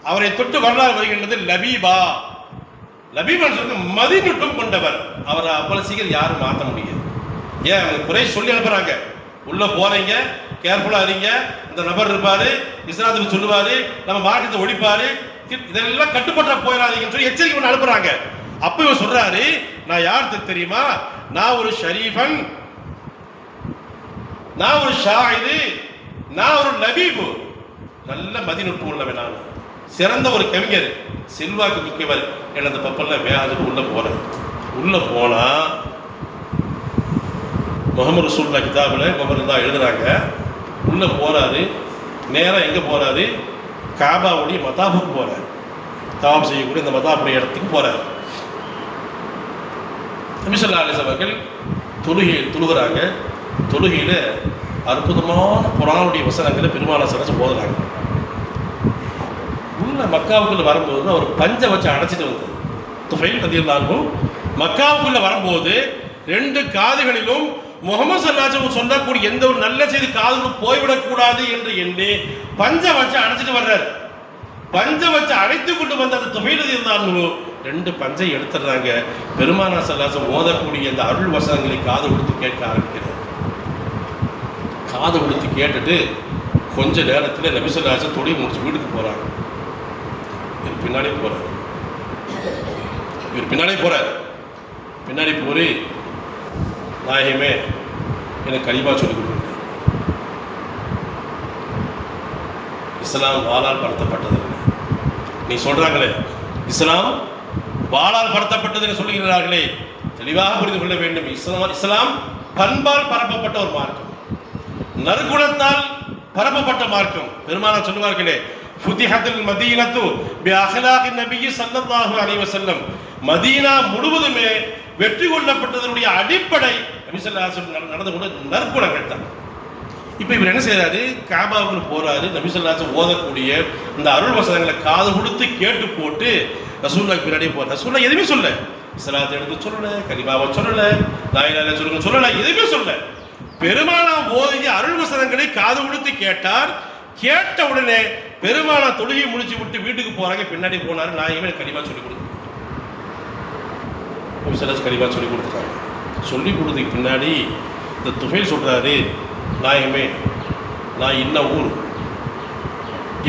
அவரை தொட்டு வரலாறு வருகின்றது லபீபா. லபீபான் சொல்ல மதிநுட்பம் கொண்டவர். அவரை அவ்வளவு சீக்கிரம் யாரும் மாற்ற முடியாது. ஏன் குறை சொல்லி அனுப்புறாங்க, உள்ள போறீங்க, கேர்ஃபுல்லா இருங்க, இந்த நபர் இருப்பாரு, இஸ்லாத்துக்கு சொல்லுவாரு, நம்ம மார்க்கத்தை ஒழிப்பாரு, இதெல்லாம் கட்டுப்பட்ட போயிடாதீங்கன்னு சொல்லி எச்சரிக்கை பண்ணி அனுப்புறாங்க. அப்ப இவர் சொல்றாரு, நான் யார் தெரியுமா? நான் ஒரு ஷரீஃபன், நான் ஒரு ஷாயிது, நான் ஒரு லபீபு, நல்ல மதிநுட்பம் உள்ளவன், நான் சிறந்த ஒரு கவிஞர், செல்வாக்கு மிக்கவர். எனது பப்பெல்லாம் வேகாதுக்கு உள்ள போறேன். உள்ள போனா முகமது ரசூலுல்லாஹ் கிதாபில் முகமது தான் எழுதுறாங்க. உள்ள போறாரு, நேரம் எங்க போறாரு? காபாவுடைய மதாபுக்கு போறாரு. தவாப் செய்யக்கூடிய இந்த மதாபுடைய இடத்துக்கு போறாரு. நபி ஸல்லல்லாஹு அலைஹி வஸல்லம் அவர்கள் தொழுகிறாங்க. தொழுகையில அற்புதமான குர்ஆனுடைய வசனங்களை பெருமானார் ஸல்லல்லாஹு போதுறாங்க. உள்ள மக்காவுக்குள்ள வரும்போது அவர் பஞ்சை வச்சு அடைச்சிட்டு வந்தார். துஃபைல் ரலியல்லாஹு அன்ஹு மக்காவுக்குள்ள வரும்போது 2 காதுகளிலும் முகமது ஸல்லல்லாஹு அலைஹி வஸல்லம் சொல்லக்கூடிய எந்த ஒரு நல்ல செய்தி காதுகளும் போய்விடக்கூடாது என்று எண்ணி பஞ்சை வச்சு அடைச்சிட்டு வர்றாரு. பஞ்சை வச்சு அடைத்து கொண்டு வந்த அந்த துஃபைல் ரலியல்லாஹு அன்ஹு 2 பஞ்சை எடுத்துடுறாங்க. பெருமானார் ஸல்லல்லாஹு அலைஹி வஸல்லம் ஓதக்கூடிய அந்த அருள் வசனங்களை காது கொடுத்து கேட்க ஆரம்பிக்கிறார். காது கொடுத்து கேட்டுட்டு கொஞ்ச நேரத்தில் நபி ஸல்லல்லாஹு அலைஹி வஸல்லம் தொழுகை முடிச்சு வீட்டுக்கு போறாங்க. இவர் பின்னாடி போறார். பின்னாடி போய், நாயகமே எனக்கு கலிமா சொல்லிக் கொடுங்க. இஸ்லாம் வாளால் படுத்தப்பட்டது. நீ சொல்றாங்களே இஸ்லாம் வாளால் படுத்தப்பட்டது சொல்லுகிறார்களே, தெளிவாக புரிந்து கொள்ள வேண்டும். இஸ்லாம் பண்பால் பரப்பப்பட்ட ஒரு மார்க்கம், நற்குணத்தால் பரப்பப்பட்ட மார்க்கம். பெருமானார் சொல்லுவார்களே, ஃபுதிஹத்துல் மதீனத்து பி அஹ்லாகின் நபி ஸல்லல்லாஹு அலைஹி வஸல்லம், மதீனா முழுவதுமே வெற்றி கொள்ளப்பட்டதனுடைய அடிப்படை நபி ஸல்லல்லாஹு அலைஹி வஸல்லம் நடந்து கொண்ட நற்குணங்கள் தான். இப்போ இவர் என்ன செய்யறாரு? காபாவுக்கு போறாரு. நபி ஸல்லல்லாஹு அலைஹி வஸல்லம் ஓதக்கூடிய இந்த அருள் வசனங்களை காது கொடுத்து கேட்டு போட்டு ரசூலுல்லாஹ் பின்னாடியே போறார். ரசூலுல்லாஹ் எதுவுமே சொல்ல, இஸ்லாத்தை எடுத்து சொல்லல, கலிமாவை சொல்லல, லா இலாஹா இல்லல்லாஹ் சொல்லுங்க சொல்லல, எதுவுமே சொல்ல. பெருமானார் ஓதிய அருள் வசனங்களை காது கொடுத்து கேட்டார். கேட்ட உடனே பெருமானார் தொழுகை முடிச்சு விட்டு வீட்டுக்கு போறாங்க. பின்னாடி போனாரு. நாயகமே கலிமா சொல்லி கொடுத்து கலிமா சொல்லி கொடுத்துட்டாங்க. சொல்லி கொடுத்ததுக்கு பின்னாடி இந்த துஃபைல் சொல்றாரு, நாயகமே நான் இன்ன ஊர்,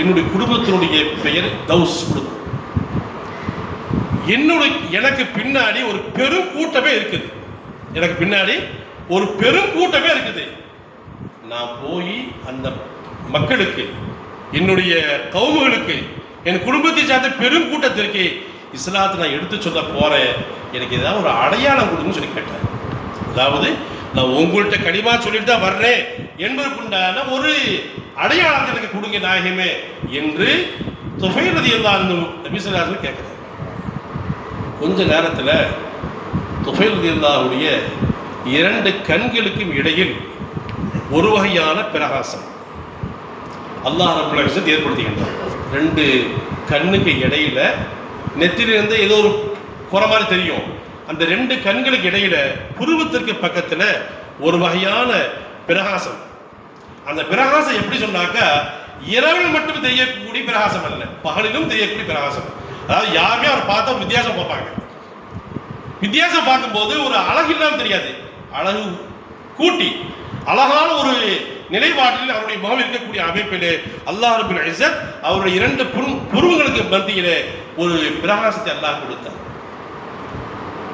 என்னுடைய குடும்பத்தினுடைய பெயர் தௌஸ் குடும்பம், எனக்கு பின்னாடி ஒரு பெரும் கூட்டமே இருக்குது, எனக்கு பின்னாடி ஒரு பெரும் கூட்டமே இருக்குது. நான் போய் அந்த மக்களுக்கு, என்னுடைய கவுமுகளுக்கு, என் குடும்பத்தை சார்ந்த பெரும் கூட்டத்திற்கு இஸ்லாத்தை நான் எடுத்து சொல்ல போறேன், எனக்கு ஏதாவது ஒரு அடையாளம் கொடுன்னு சொல்லி கேட்டேன். அதாவது நான் உங்கள்கிட்ட கலிமா சொல்லிட்டு தான் வர்றேன் என்பதற்குண்டான ஒரு அடையாளத்தை எனக்கு கொடுங்க நாயகமே என்று துஃபைல் ரலியல்லாஹு அன்ஹு நபி ஸல்லல்லாஹு அலைஹி வஸல்லம் கேட்கிறார். கொஞ்ச நேரத்தில் துஃபைல் ரலியல்லாஹுடைய 2 கண்களுக்கும் இடையில் ஒரு வகையான பிரகாசம் அல்லாஹ் ரப்பல் இஸ்ஸத் ஏற்படுத்துகின்றார். 2 கண்ணுக்கு இடையில நெத்திலிருந்து ஏதோ ஒரு குறை மாதிரி தெரியும். அந்த 2 கண்களுக்கு இடையில புருவத்திற்கு பக்கத்துல ஒரு வகையான பிரகாசம். அந்த பிரகாசம் எப்படி சொன்னாக்கா, இரவில் மட்டும் தெரியக்கூடிய பிரகாசம் அல்ல, பகலிலும் தெரியக்கூடிய பிரகாசம். அதாவது யாருமே அவர் பார்த்தா வித்தியாசம் பார்ப்பாங்க. வித்தியாசம் பார்க்கும்போது ஒரு அழகு இல்லாமல் தெரியாது, அழகு கூட்டி அழகான ஒரு நிலைப்பாட்டில் அவருடைய முகம் இருக்கக்கூடிய அமைப்பிலே அல்லாஹ் ரப்பல் இஸ்ஸத் அவருடைய 2 புருவங்களுக்கு மத்தியிலே ஒரு பிரகாசத்தை அல்லாஹ் கொடுத்தார்.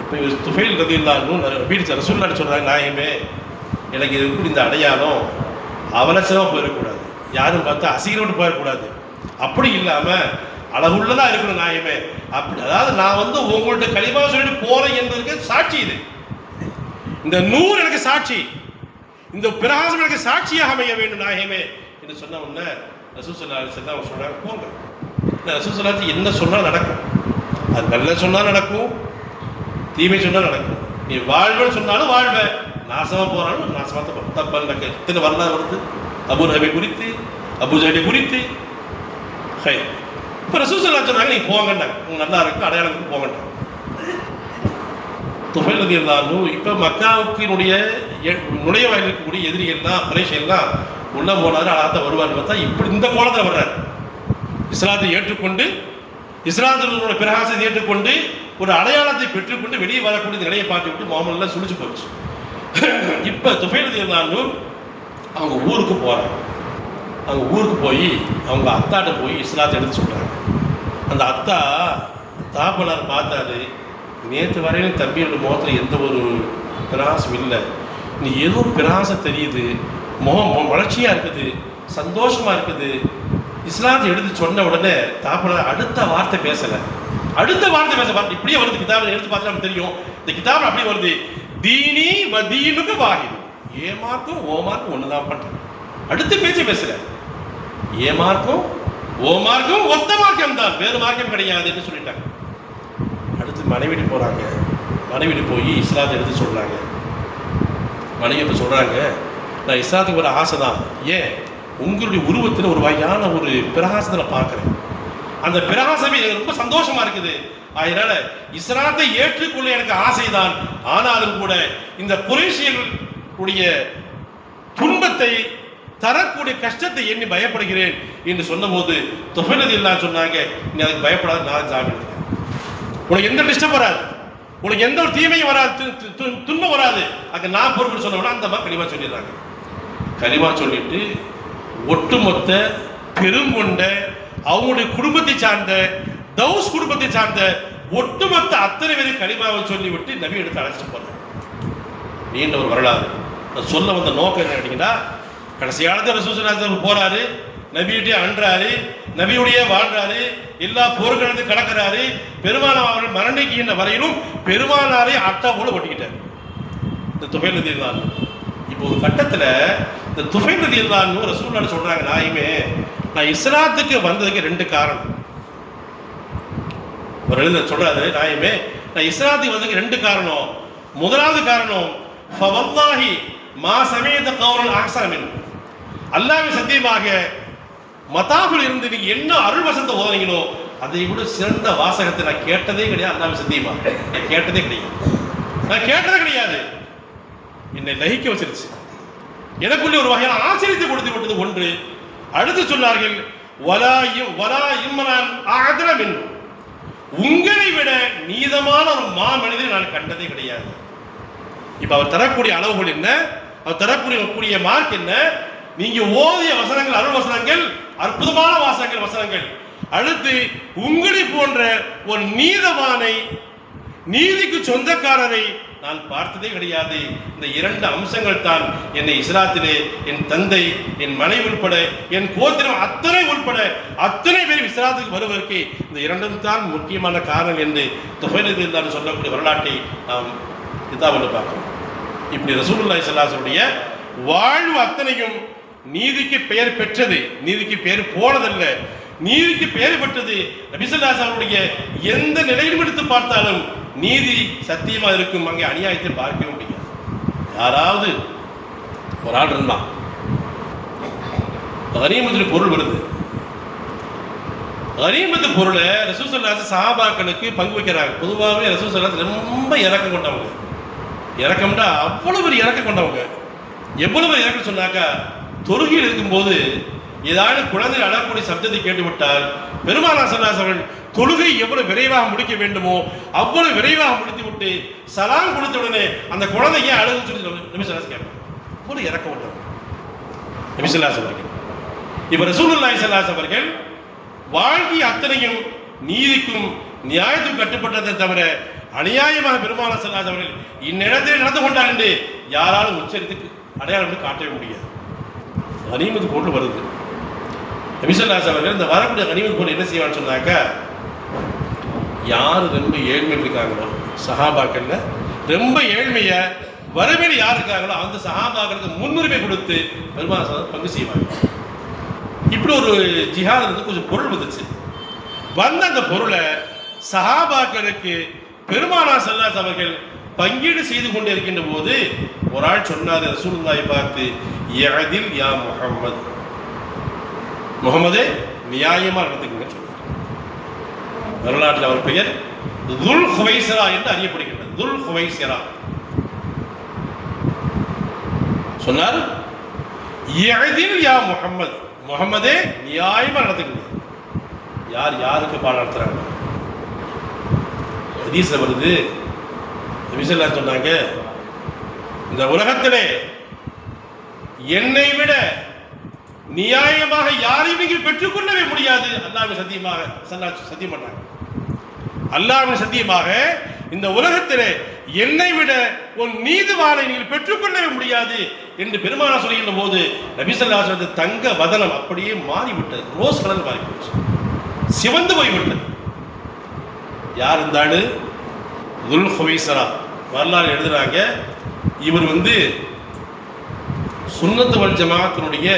இப்போ துஃபைல் ரலியல்லாஹு அன்ஹு நபி ரசூலுல்லாஹ் சொல்றாங்க, நாயகமே எனக்கு இருக்கக்கூடிய இந்த அடையாளம் அவலட்சணமாக போயிடக்கூடாது, யாரும் பார்த்தா அசிங்கப்பட்டு போயிடக்கூடாது, அப்படி இல்லாமல் அழகுள்ளதாக இருக்கணும் நாயகமே. அப்படி அதாவது நான் உங்கள்கிட்ட கலிமா சொல்லிட்டு போறேன் என்பதற்கு சாட்சி இது. இந்த நூறு எனக்கு சாட்சி, இந்த பிரகாசம் எனக்கு சாட்சியாக அமைய வேண்டும் நாயகமே என்று சொன்ன உடனே ரசூல் ஸல்லல்லாஹு அலைஹி வஸல்லம் சொன்னாங்க, போங்க, ரசூல் ஸல்லல்லாஹு அலைஹி வஸல்லம் என்ன சொன்னால் நடக்கும். அது நல்ல சொன்னால் நடக்கும், தீமை சொன்னால் நடக்கும். நீ வாழ்வன்னு சொன்னாலும் வாழ்வ, நாசமா போனாலும் நாசமாக தப்பல் நடக்க. இத்தனை வரலாறு வருது அபூ லஹப் குறித்து, அபூ ஜஹல் குறித்து. இப்போ ரசூல் ஸல்லல்லாஹு அலைஹி வஸல்லம் சொன்னாங்க, நீ போங்கன்னாங்க, உங்களுக்கு நல்லா இருக்கு, அடையாளத்துக்கு போங்கன்னாங்க. துஃபைல் ரலியல்லாஹு அன்ஹு இப்போ மக்காவுக்கினுடைய நுழைவாயில் இருக்கக்கூடிய எதிரிகள்லாம் குறைஷியெல்லாம் உள்ள போனாரு, அழகாக வருவார்னு பார்த்தா இப்படி இந்த கோலத்தில் வர்றாரு. இஸ்லாத்தை ஏற்றுக்கொண்டு, இஸ்லாத்தினுடைய பிரகாசத்தை ஏற்றுக்கொண்டு, ஒரு அடையாளத்தை பெற்றுக்கொண்டு வெளியே வரக்கூடிய நிலையை பார்த்து விட்டு மாமல்லாம் சுழிச்சு போச்சு. இப்போ துஃபைல் ரலியல்லாஹு அன்ஹு அவங்க ஊருக்கு போகிறாங்க. அவங்க ஊருக்கு போய் அவங்க அத்தாட்ட போய் இஸ்லாத்தை எடுத்து சொல்கிறாங்க. அந்த அத்தா தாப்பனார் பார்த்தாரு, நேற்று வரையிலும் தம்பியோட முகத்தில் எந்த ஒரு பிரகாசம் இல்லை, நீ ஏதோ பிரகாசம் தெரியுது, முகம் வளர்ச்சியாக இருக்குது, சந்தோஷமாக இருக்குது. இஸ்லாத்தை எடுத்து சொன்ன உடனே தாப்பனார் அடுத்த வார்த்தை பேசலை. அடுத்த வார்த்தை பேச இப்படியே வருது, கிதாபில் எடுத்து பார்த்தா நமக்கு தெரியும். இந்த கிதாபில் அப்படியே வருது, தீனி வதீனுக்கு வாஹிது, ஏ மார்க்கும் ஓ மார்க்கும் ஒன்று தான் பண்ணுறேன். அடுத்த பேச்சை பேசல, ஏ மார்க்கும் ஓ மார்க்கும் ஒத்த மார்க்கம் தான், வேறு மார்க்கம் கிடையாதுன்னு சொல்லிட்டாங்க. அடுத்து மனைவிட்டு போகிறாங்க. மனைவிட்டு போய் இஸ்லாத்தை எடுத்து சொல்கிறாங்க. மனைவி இப்போ சொல்கிறாங்க, நான் இஸ்லாத்துக்கு ஒரு ஆசை தான், ஏன் உங்களுடைய உருவத்தில் ஒரு வகையான ஒரு பிரகாசத்தில் பார்க்குறேன், அந்த பிரகாசமே எனக்கு ரொம்ப சந்தோஷமா இருக்குது, அதனால இஸ்லாத்தை ஏற்றுக்கொள்ள எனக்கு ஆசைதான், ஆனாலும் கூட இந்த குறைஷியர்களுடைய துன்பத்தை தரக்கூடிய கஷ்டத்தை எண்ணி பயப்படுகிறேன் என்று சொன்னபோது துஃபைல் ரலியல்லாஹு சொன்னாங்க, நீ அதுக்கு பயப்படாத, நான் ஜாமீன் எடுக்கிறேன், உனக்கு எந்த டிஸ்டர்ப் வராது, உனக்கு எந்த ஒரு தீமையும் வராது, துன்பம் வராது, அங்கே நான் பொறுப்பு சொன்ன அந்த மாதிரி கலிமா சொல்லிடுறாங்க. கலிமா சொல்லிட்டு ஒட்டுமொத்த பெருங்கொண்ட அவங்களுடைய குடும்பத்தை சார்ந்த தௌஸ் குடும்பத்தை சார்ந்த ஒட்டுமொத்த அத்தனை பேரை கலிமாவை சொல்லிவிட்டு நபி எடுத்து அழைச்சிட்டு போறாங்க. நீண்ட ஒரு வரலாறு. சொல்ல வந்த நோக்கம் என்ன கேட்டீங்கன்னா, கடைசி காலத்தில் ரசூலுல்லாஹி ஸல்லல்லாஹு அலைஹி வஸல்லம் போறாரு, நபியிட்டே அன்றாரு, நபியுடைய வாழ்றாரு, எல்லா போர்களும் கடக்கிறாரு, பெருமானார் அவர்கள் மரணிக்கின்ற வரையிலும் பெருமானாரை அட்டா போல ஒட்டிக்கிட்டார் இந்த துஃபைல் ரலியல்லாஹு அன்ஹு. இப்போ ஒரு கட்டத்தில் இந்த துஃபைல் ரலியல்லாஹு அன்ஹு ரசூலுல்லாஹி சொல்றாங்க, நான் இஸ்லாத்துக்கு வந்ததுக்கு ரெண்டு காரணம். ஒரு எழுத சொல்றாரு, நான் இஸ்லாத்துக்கு வந்ததுக்கு ரெண்டு காரணம். முதலாவது காரணம், ஃபவல்லாஹி மா சமீத கௌலன் அஹ்ஸன மின், அல்லாஹ்வின் சத்தியமாக மதாஃபில் இருந்து நீங்க என்ன அருள் வசனத்தை ஓதுறீங்களோ அதை விட சிறந்த வாசகத்தை நான் கேட்டதே கிடையாது. அல்லாஹ்வின் சத்தியமாக நான் கேட்டதே கிடையாது. என்னை லகிக்க வச்சிருச்சு, எனக்குள்ளே ஒரு வகையான ஆச்சரியத்தை கொடுத்து விட்டது ஒன்று. அடுத்து சொன்னார்கள், உங்களை விட நீதமான ஒரு மனிதனை நான் கண்டதே கிடையாது. இப்ப அவர் தரக்கூடிய அளவுகள் என்ன, அவர் தரக்கூடிய மார்க் என்ன, நீங்க ஓதிய வசனங்கள் அருள் வசனங்கள், அற்புதமான வசனங்கள். அடுத்து உங்களை போன்ற ஒரு நீதவானை, நீதிக்கு சொந்தக்காரரை நான் பார்த்ததே கிடையாது. இந்த இரண்டு அம்சங்கள் தான் என்னை இஸ்லாத்திலே என் தந்தை, என் மனைவி உட்பட, என் கோத்திரம் அத்தனை உட்பட அத்தனை பேரும் இஸ்லாத்துக்கு வருவதற்கு இந்த இரண்டும் தான் முக்கியமான காரணம் என்று துஃபைல் ரலியல்லாஹு அன்ஹு சொல்லக்கூடிய வரலாற்றை நாம் கிதாபில் பார்க்கிறோம். இப்படி ரசூலுல்லாஹி ஸல்லல்லாஹு அலைஹி வஸல்லம் வாழ்வு அத்தனையும் நீதிக்கு பெயர் பெற்றது, நீதிக்கு பெயர் போனதல்ல, நீதிக்கு பெயர் பெற்றது. நபி ஸல்லல்லாஹு அலைஹி வஸல்லம் எந்த நிலையிலும் எடுத்து பார்த்தாலும் நீதி சத்தியமாக இருக்கும், அங்கே அநியாயத்தை பார்க்கவே முடியாது. யாராவது ஒரு ஆள் இருந்தான், கரீமத்தில் பொருள் வருது, கரீமத்து பொருளை ரசூல் ஸல்லல்லாஹு அலைஹி வஸல்லம் சஹாபாக்களுக்கு பங்கு வைக்கிறாங்க. பொதுவாகவே ரசூல் ஸல்லல்லாஹு அலைஹி வஸல்லம் ரொம்ப இறக்கம் கொண்டவங்க, இறக்கம்டா அவ்வளவு ஒரு இறக்கம் கொண்டவங்க. எவ்வளவு இறக்கம் சொன்னாக்கா, தொழுகையில் இருக்கும்போது ஏதாவது குழந்தை அழக்கூடிய சப்தத்தை கேட்டுவிட்டால் பெருமானார் ஸல்லல்லாஹு அலைஹி வஸல்லம் தொழுகை எவ்வளவு விரைவாக முடிக்க வேண்டுமோ அவ்வளவு விரைவாக முடித்து விட்டு சலாம் கொடுத்த உடனே அந்த குழந்தை ஏன் அழுது சொல்லி நபி ஸல்லல்லாஹு அலைஹி வஸல்லம் கேட்பாங்க. ஒரு இறக்கம் கொண்டவங்க நபி ஸல்லல்லாஹு அலைஹி வஸல்லம். இப்ப ரசூலுல்லாஹி ஸல்லல்லாஹு அலைஹி வஸல்லம் வாழ்க்கை அத்தனையும் நீதிக்கும் நியாயத்துக்கும் கட்டுப்பட்டதை தவிர அநியாயமாக பெருமானார் ஸல்லல்லாஹு அலைஹி வஸல்லம் இந்நிலத்தில் நடந்து கொண்டார் என்று யாராலும் உச்சரித்து அடையாளம் காட்டவே முடியாது. கனிமத்து பொருள் வருது, நபி ஸல்லல்லாஹு அலைஹி வஸல்லம் இந்த வரக்கூடிய கனிமத்து பொருள் என்ன செய்வான்னு சொன்னாக்கா, யார் ரொம்ப ஏழ்மை இருக்காங்களோ சஹாபாக்கள்ல ரொம்ப ஏழ்மைய வறுமையில் யார் இருக்காங்களோ அந்த சஹாபாக்களுக்கு முன்னுரிமை கொடுத்து பெருமானார் பங்கு செய்வாங்க. இப்படி ஒரு ஜிஹாத் வந்து கொஞ்சம் பொருள் வந்துச்சு. வந்த அந்த பொருளை சஹாபாக்களுக்கு பெருமானார் ஸல்லல்லாஹு அலைஹி வஸல்லம் பங்கீடு செய்து கொண்டு இருக்கின்ற போது ஒரு ஆள் சொன்னார் ரசூலுல்லாஹி பார்த்து, யஅதில் யா முஹம்மத், முஹம்மதே நியாயமா நடந்துக்குங்க சொன்னார். வரலாற்றில் அவர் பெயர் துல் ஹுவைஸரா என்று அறியப்படுகிறது. துல் ஹுவைஸரா சொன்னார், யஅதில் யா முஹம்மத், முஹம்மதே நியாயமா நடந்துக்குங்க. யார் யாருக்கு பாடம் நடத்துறாங்க? ஹதீஸ்ல வருது, நபி ஸல்லல்லாஹு சொன்னாங்க, இந்த உலகத்திலே என்னை விட நியாயமாக யாரையும் நீங்கள் பெற்றுக்கொள்ளவே முடியாது. அல்லாஹ்வின் சத்தியமாக சத்தியம் பண்ணாங்க. அல்லாஹ்வின் சத்தியமாக இந்த உலகத்திலே என்னை விட ஒரு நீதிவானை நீங்கள் பெற்றுக்கொள்ளவே முடியாது என்று பெருமானார் சொல்கின்ற போது நபி ஸல்லல்லாஹு அலைஹி வஸல்லம் தங்க வதனம் அப்படியே மாறிவிட்டது. ரோஸ் கலர் மாறி போச்சு, சிவந்து போய்விட்டது. யார் இந்த ஆளு? துல் ஹுவைஸரா. வரலாறு எழுதுறாங்க, இவர் சுன்னத்து வல் ஜமாஅத்தினுடைய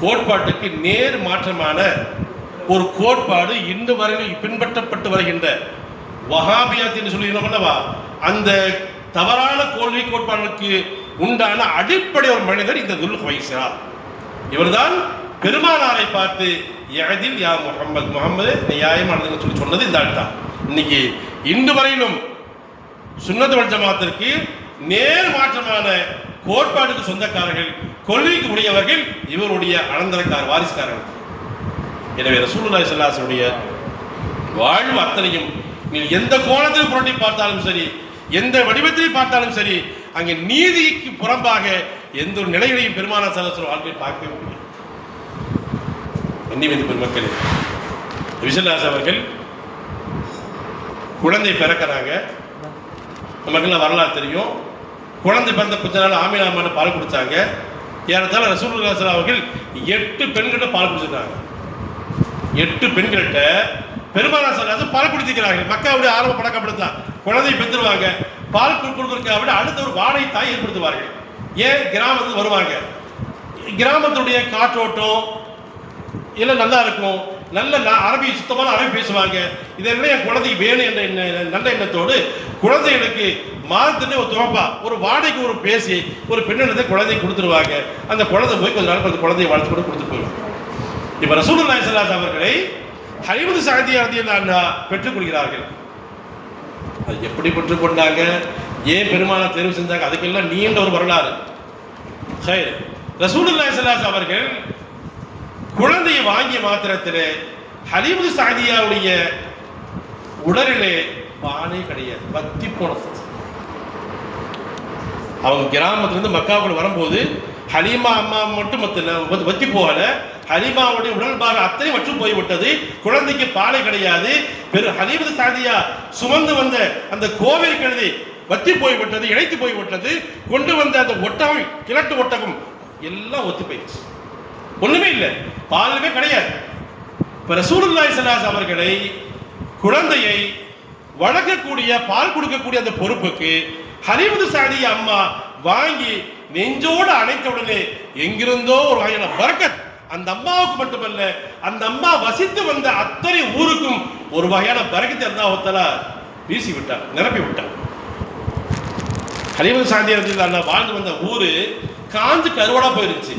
கோட்பாட்டுக்கு நேர் மாற்றமான ஒரு கோட்பாடு இன்று வரையில் பின்பற்றப்பட்டு வருகின்ற வஹாபியாத் என்று சொல்லுகிறோம்லவா, அந்த தவறான கொள்கை கோட்பாடுக்கு உண்டான அடிப்படை ஒரு மனிதர் இந்த துல் ஹுவைஸரா. இவர்தான் பெருமானாரை பார்த்து யஅதில் யா முஹம்மது, முஹம்மது நியாயமானதுன்னு சொல்லி சொன்னது இந்த ஆள் தான். இன்னைக்கு இன்று வரையிலும் சுன்னத்து வல் ஜமாஅத்திற்கு நேர் மாற்றமான கோட்பாடுக்கு சொந்தக்காரர்கள், கொள்கைக்கு உடையவர்கள் இவருடைய அனந்தரக்கார வாரிசுக்காரர்கள். எனவே ரசூலுல்லாஹி ஸல்லல்லாஹு அலைஹி வஸல்லம் வாழ்வு அத்தனையும் நீங்கள் எந்த கோணத்தில் புரட்டி பார்த்தாலும் சரி, எந்த வடிவத்தில் பார்த்தாலும் சரி, அங்கே நீதிக்கு புறம்பாக எந்த ஒரு நிலைகளையும் பெருமானார் ஸல்லல்லாஹு அலைஹி வஸல்லம் வாழ்க்கையில் பார்க்கவே முடியும். எண்ணிமதி பெருமக்களே, நபி ஸல்லல்லாஹு அலைஹி அவர்கள் குழந்தை பிறக்கிறாங்க. நமக்கெல்லாம் வரலாறு தெரியும். குழந்தை பிறந்த கொஞ்ச நாள் ஆமினா அம்மா பால் குடித்தாங்க. ஏறத்தாழ ரசூலுல்லாஹி ஸல்லல்லாஹு அலைஹி அவர்கள் 8 பெண்கிட்ட பால் குடிச்சிருக்காங்க. 8 பெண்கள்கிட்ட பெருமானார் ஸல்லல்லாஹு அலைஹி பால் குடிக்கிறார்கள். மக்காவுடைய ஆரம்ப பழக்கப்படுத்தான். குழந்தை பெற்றுருவாங்க, பால் கொடுக்கறதுக்காக விட அடுத்த ஒரு வாடகை தாய் ஏற்படுத்துவார்கள். ஏன்? கிராமத்துக்கு வருவாங்க, கிராமத்துடைய காற்றோட்டம் எல்லாம் நல்லா இருக்கும், நல்ல அரபி சுத்தமான அரபி பேசுவாங்க. இதெல்லாம் என் குழந்தைக்கு வேணும் என்ற நல்ல எண்ணத்தோடு குழந்தைகளுக்கு மாதத்துலேயே ஒரு துவப்பா ஒரு வாடகைக்கு ஒரு பேசி ஒரு பெண்ணிடத்தை குழந்தை கொடுத்துருவாங்க. அந்த குழந்தை போய் கொஞ்ச நாள் அந்த குழந்தையை வளர்த்து கூட கொடுத்துட்டு போயிடுவாங்க. இப்போ ரசூலுல்லாஹி ஸல்லல்லாஹு அலைஹி அவர்களை ஹலீமத்து ஸஅதிய்யா ரலியல்லாஹு அன்ஹா பெற்றுக்கொள்கிறார்கள். அது எப்படி பெற்றுக்கொண்டாங்க, ஏன் பெருமானார் தேர்வு செஞ்சாங்க, அதுக்கெல்லாம் நீண்ட ஒரு வரலாறு. சரி, ரசூலுல்லாஹி ஸல்லல்லாஹு அலைஹி அவர்கள் குழந்தையை வாங்கிய மாத்திரத்திலே ஹலீமத்து ஸஅதிய்யாவுடைய உடலிலே பாலே கிடையாது, வத்தி போனது. அவங்க கிராமத்திலிருந்து மக்காவுக்குள் வரும்போது ஹலீமா அம்மா மட்டும் வத்தி போகல, ஹலீமாவுடைய உடல் பாகம் அத்தனை மற்றும் போய்விட்டது. குழந்தைக்கு பாலை கிடையாது. ஹலீமத்து ஸஅதிய்யா சுமந்து வந்த அந்த கோவில் கழுதை வத்தி போய்விட்டது, இழைத்து போய்விட்டது. கொண்டு வந்த அந்த ஒட்டகம், கிழட்டு ஒட்டகம் எல்லாம் ஒத்தி போயிடுச்சு, ஒண்ணுமே இல்லை, பாலுமே கிடையாது. இப்ப ரசூலுல்லாஹி ஸல்லல்லாஹு அலைஹி அவர்களை குழந்தையை வளர்க்கக்கூடிய பால் கொடுக்கக்கூடிய அந்த பொறுப்புக்கு ஹலீமத்து ஸஅதிய்யா அம்மா வாங்கி நெஞ்சோடு அணைத்தவுடனே எங்கிருந்தோ ஒரு வகையான பரக்கத் அந்த அம்மாவுக்கு மட்டுமல்ல, அந்த அம்மா வசித்து வந்த அத்தனை ஊருக்கும் ஒரு வகையான பரக்கத்தை அல்லாஹ் தஆலா வீசி விட்டார், நிரப்பி விட்டார். ஹலீமத்து ஸஅதிய்யா ரலியல்லாஹு அன்ஹா வாழ்ந்து வந்த ஊரு காஞ்சு கருவடா போயிருச்சு.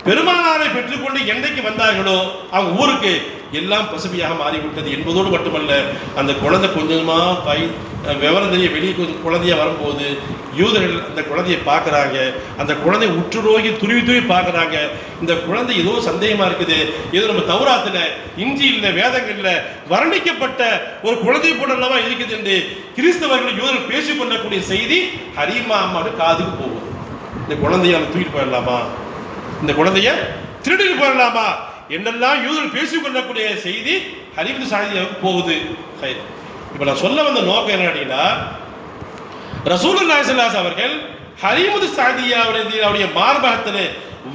பெருமானாரை பெற்றுக்கொண்டு என்றைக்கு வந்தார்களோ அவங்க ஊருக்கு எல்லாம் பசுமையாக மாறிவிட்டது என்பதோடு மட்டுமல்ல, அந்த குழந்தை கொஞ்சமா விவரம் தெரிய வெளியே குழந்தைய வரும்போது யூதர்கள் அந்த குழந்தையை பார்க்குறாங்க. அந்த குழந்தை உற்று நோக்கி துருவி பார்க்குறாங்க. இந்த குழந்தை ஏதோ சந்தேகமா இருக்குது, ஏதோ நம்ம தௌராத்துல இஞ்சியில் வேதங்கள்ல வர்ணிக்கப்பட்ட ஒரு குழந்தை போன்றல்லவா இருக்குது என்று கிறிஸ்தவர்கள் யூதர்கள் பேசிக்கொள்ளக்கூடிய செய்தி ஹலீமா அம்மாவுடைய காதுக்கு போகுது. இந்த குழந்தையை அவங்க தூக்கிட்டு போயிடலாமா, இந்த குழந்தைய திருடிட்டு போயிடலாமா என்னெல்லாம் யூதர்கள் பேசிக்கொள்ளக்கூடிய செய்தி ஹலீமத்து ஸஅதிய்யாவுக்கு போகுது. இப்ப நான் சொல்ல வந்த நோக்கம் என்ன அப்படின்னா, ரசூலுல்லாஹி ஸல்லல்லாஹு அலைஹி அவர்கள் ஹலீமத்து ஸஅதிய்யாவுடைய மார்பகத்திலே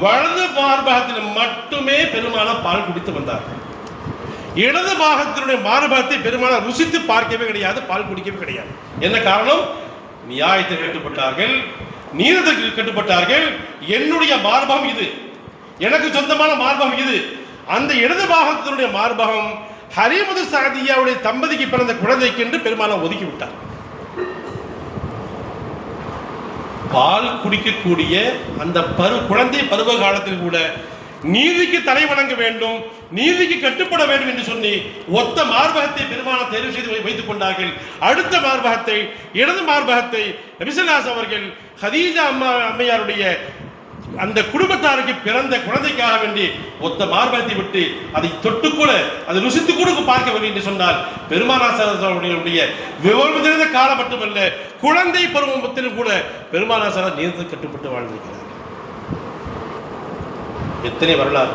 வலது மார்பகத்தில் மட்டுமே பெருமானார் பால் குடித்து வந்தார்கள். இடது பாகத்தினுடைய மார்பகத்தை பெருமானார் ருசித்து பார்க்கவே கிடையாது, பால் குடிக்கவே கிடையாது. என்ன காரணம்? நியாயத்தை கட்டுப்பட்டார்கள், நீதத்துக்கு கட்டுப்பட்டார்கள். என்னுடைய மார்பகம் இது, எனக்கு சொந்தமான மார்பகம் இது. அந்த இடது பாகத்தினுடைய மார்பகம் ஹலீமத்து ஸஅதிய்யாவுடைய தம்பதிக்கு பிறந்த குழந்தைக்கு என்று பெருமானார் ஒதுக்கி விட்டார். பால் குடிக்கக்கூடிய அந்த குழந்தை பருவ காலத்தில் கூட நீதிக்கு தலை வணங்க வேண்டும், நீதிக்கு கட்டுப்பட வேண்டும் என்று சொல்லி ஒத்த மார்பகத்தை பெருமானார் தேர்வு செய்து வைத்துக் கொண்டார்கள். அடுத்த மார்பகத்தை, இடது மார்பகத்தை நபி ஸல்லல்லாஹு அலைஹி அவர்கள் ஹதீஜா அம்மையாருடைய அந்த குடும்பத்தாருக்கு பிறந்த குழந்தைக்காக வேண்டி ஒத்த மார்பகத்தை விட்டு அதை தொட்டுக்கூட அதை ருசித்து கூட பார்க்க வேண்டும் என்று சொன்னால் பெருமானார் ஸல்லல்லாஹு அலைஹி வஸல்லம் விவரம் தெரிந்த காலம் மட்டுமல்ல, குழந்தை பருவத்திலும் கூட பெருமானார் ஸல்லல்லாஹு அலைஹி வஸல்லம் நீதிக்கு கட்டுப்பட்டு வாழ்ந்திருக்கிறார். எத்தனை வரலாறு.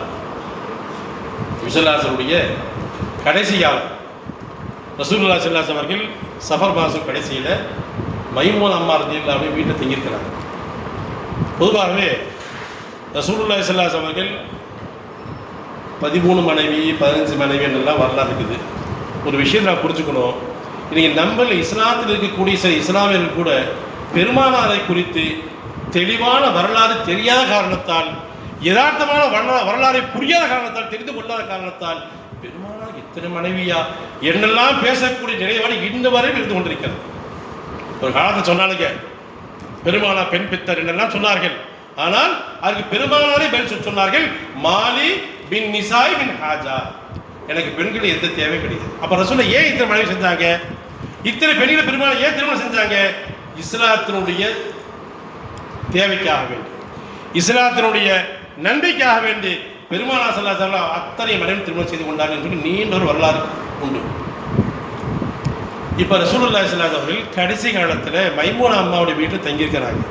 விசல்லாசனுடைய கடைசி காலம் ரசூலுல்லாஹி ஸல்லல்லாஹு அலைஹி அவர்கள் சஃபர் மாதம் கடைசியில் மைமூன் அம்மா ரலியல்லாஹு அன்ஹா வீட்டில் தங்கியிருக்கிறாங்க. பொதுவாகவே ரசூலுல்லாஹி ஸல்லல்லாஹு அலைஹி அவர்கள் 13 மனைவி 15 மனைவி என்னெல்லாம் வரலாறு இருக்குது. ஒரு விஷயம் நான் புரிஞ்சுக்கணும். இன்றைக்கி நம்ம இஸ்லாத்தில் இருக்கக்கூடிய சில இஸ்லாமியர்கள் கூட பெருமானாரை குறித்து தெளிவான வரலாறு தெரியாத காரணத்தால், யதார்த்தமான வரலாறை புரியாத காரணத்தால், தெரிந்து கொள்ளாத காரணத்தால் பெருமானார் இத்தனை மனைவியா என்னெல்லாம் பேசக்கூடிய நிலையோடு இந்த வரையும் இருந்து கொண்டிருக்கிறது. ஒரு காலத்தை சொன்னாலுங்க பெருமானா பெண் பித்தர் என்னெல்லாம் சொன்னார்கள். ஆனால் அதுக்கு பெருமானாரே பதில் சொன்னார்கள், மாலி பின் நிசாய் பின் ஹாஜா, எனக்கு பெண்கள் எந்த தேவை கிடையாது. அப்ப ரசூலை ஏன் இத்தனை மனைவி செஞ்சாங்க? இத்தனை பெண்களை பெருமாள் ஏன் திருமணம் செஞ்சாங்க? இஸ்லாத்தினுடைய தேவைக்காக வேண்டி, இஸ்லாத்தினுடைய நன்மைக்காக வேண்டி பெருமானா ஸல்லல்லாஹு அலைஹி வஸல்லம் அத்தனை மனைவி திருமணம் செய்து கொண்டார்கள் என்று நீண்ட ஒரு வரலாறு உண்டு. இப்போ ரசூலுல்லாஹி ஸல்லல்லாஹு அலைஹி அவர்கள் கடைசி காலத்தில் மைமூனா அம்மாவுடைய வீட்டில் தங்கியிருக்கிறாங்க.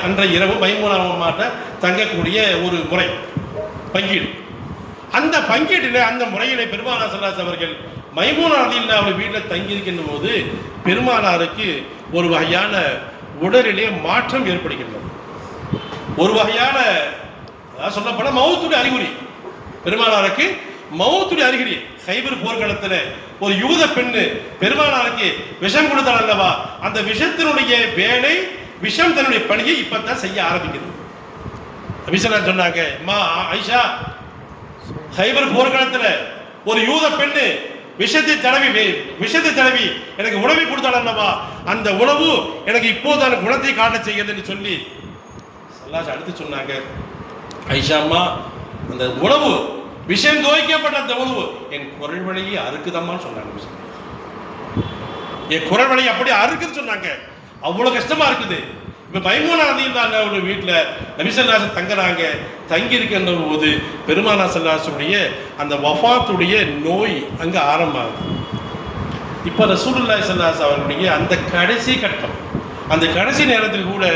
அன்றைய இரவு மைமூனா அம்மாட்ட தங்கக்கூடிய ஒரு முறை பங்கீடு. அந்த பங்கீட்டில் அந்த முறையிலே பெருமானா ஸல்லல்லாஹு அலைஹி அவர்கள் மைமூனா ரலியல்லாஹு அன்ஹா வீட்டில் தங்கியிருக்கின்ற போது பெருமானாருக்கு ஒரு வகையான உடலிலே மாற்றம் ஏற்படுகின்றது. ஒரு வகையான சொல்லப்பட மௌத்துடைய அறிகுறி. பெருமானாருக்கு மௌத்துடைய அறிகுறி. கைபர் போர்க்களத்தில் ஒரு யூத பெண்ணு பெருமானாருக்கு விஷம் கொடுத்தாள் அல்லவா, அந்த விஷத்தினுடைய வேலை, விஷம் தன்னுடைய பணியை இப்பதான் செய்ய ஆரம்பிக்கிறது. நபிசல்லா சொன்னாங்க, அம்மா ஆயிஷா, கைபர் போர்க்களத்தில் ஒரு யூத பெண்ணு விஷத்தை தடவி எனக்கு உணவை கொடுத்தாள் அல்லவா, அந்த உணவு எனக்கு இப்போது குணத்தை காட்ட செய்கிறதுன்னு சொல்லி அடுத்து சொன்னாங்க, ஐஷா அம்மா, அந்த உணவு விஷம் துவைக்கப்பட்ட அந்த உணவு என் குரல் வழியை அறுக்குதம்மான்னு சொன்னாங்க. என் குரல் வழியை அப்படியே அறுக்குன்னு சொன்னாங்க. அவ்வளவு கஷ்டமா இருக்குது. இப்ப மைமூனா ரலியல்லாஹு வீட்டுல நபி ஸல்லல்லாஹு அலைஹி தங்குறாங்க. தங்கி இருக்கின்ற போது பெருமானா ஸல்லல்லாஹு அலைஹி அந்த வஃபாத்துடைய நோய் அங்க ஆரம்பமாகுது. இப்ப ரசூலுல்லாஹி ஸல்லல்லாஹு அலைஹி அவர்களுடைய அந்த கடைசி கட்டம், அந்த கடைசி நேரத்தில் கூட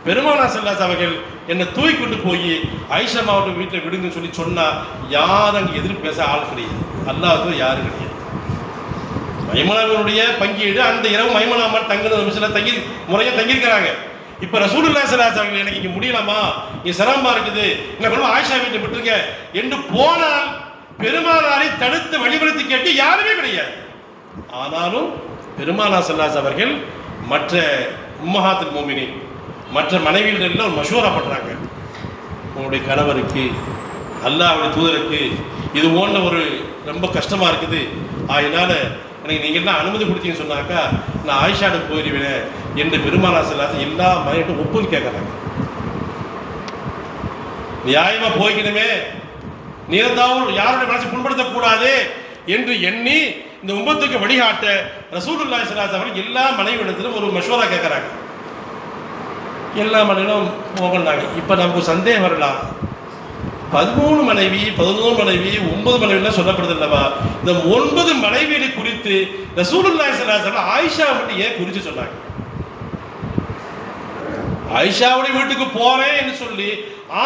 பெருமானா ஸல்லல்லாஹு அலைஹி அவர்கள் என்னை தூக்கி கொண்டு போய் ஆயிஷா அம்மாவோட வீட்டில் விடுங்கன்னு சொல்லி சொன்னா யாரும் அங்கே எதிர்ப்பு பேச ஆள் கிடையாது. அல்லாஹ் யாரும் கிடையாது. மைமூனாவுடைய பங்கீடு அந்த இரவு மைமூனா அம்மா தங்கி முறையாக தங்கியிருக்கிறாங்க. இப்போ ரசூலுல்லாஹி ஸல்லல்லாஹு அலைஹி வஸல்லம் எனக்கு இங்கே முடியலாமா, இங்கே சிரமமா இருக்குது, என்ன பண்ணுவோம், ஆயிஷா வீட்டை விட்டுருங்க என்று போனால் பெருமானாரை தடுத்து வழிபடுத்தி கேட்டு யாருமே கிடையாது. ஆனாலும் பெருமானா ஸல்லல்லாஹு அலைஹி அவர்கள் மற்ற உம்மஹாத்துல் மூமினீன் மற்ற மனைவிகள் எல்லாம் மஷூரா பண்றாங்க, உங்களுடைய கணவருக்கு அல்லாஹ்வுடைய தூதருக்கு இது போன்ற ஒரு ரொம்ப கஷ்டமா இருக்குது, அதனால எனக்கு நீங்க எல்லாம் அனுமதி கொடுத்தீங்கன்னு சொன்னாக்கா நான் ஆயிஷாவுக்கு போயிடுவேன் என்று பெருமானா ஸல்லல்லாஹு அலைஹி எல்லா மனைவிட்டும் ஒப்புதல் கேட்கறாங்க. நியாயமா போய்க்கணுமே, நீரந்தாவும் யாருடைய மனசை புண்படுத்தக்கூடாது என்று எண்ணி இந்த உம்மத்துக்கு வழிகாட்ட ரசூலுல்லாஹி ஸல்லல்லாஹு அலைஹி வஸல்லம் எல்லா மனைவியிடத்திலும் ஒரு மஷூரா கேட்கறாங்க. எல்லா மனைவியும் போகலாங்க. இப்போ நமக்கு சந்தேகம் வரலாம், 13 மனைவி 11 மனைவி 9 மனைவிலாம் சொல்லப்படுது இல்லவா, இந்த 9 மனைவியை குறித்து ரசூலுல்லாஹி ஸல்லல்லாஹு அலைஹி வஸல்லம் ஆயிஷா மட்டும் ஏன் குறித்து சொன்னாங்க? ஆயிஷாவுடைய வீட்டுக்கு போறேன் என்று சொல்லி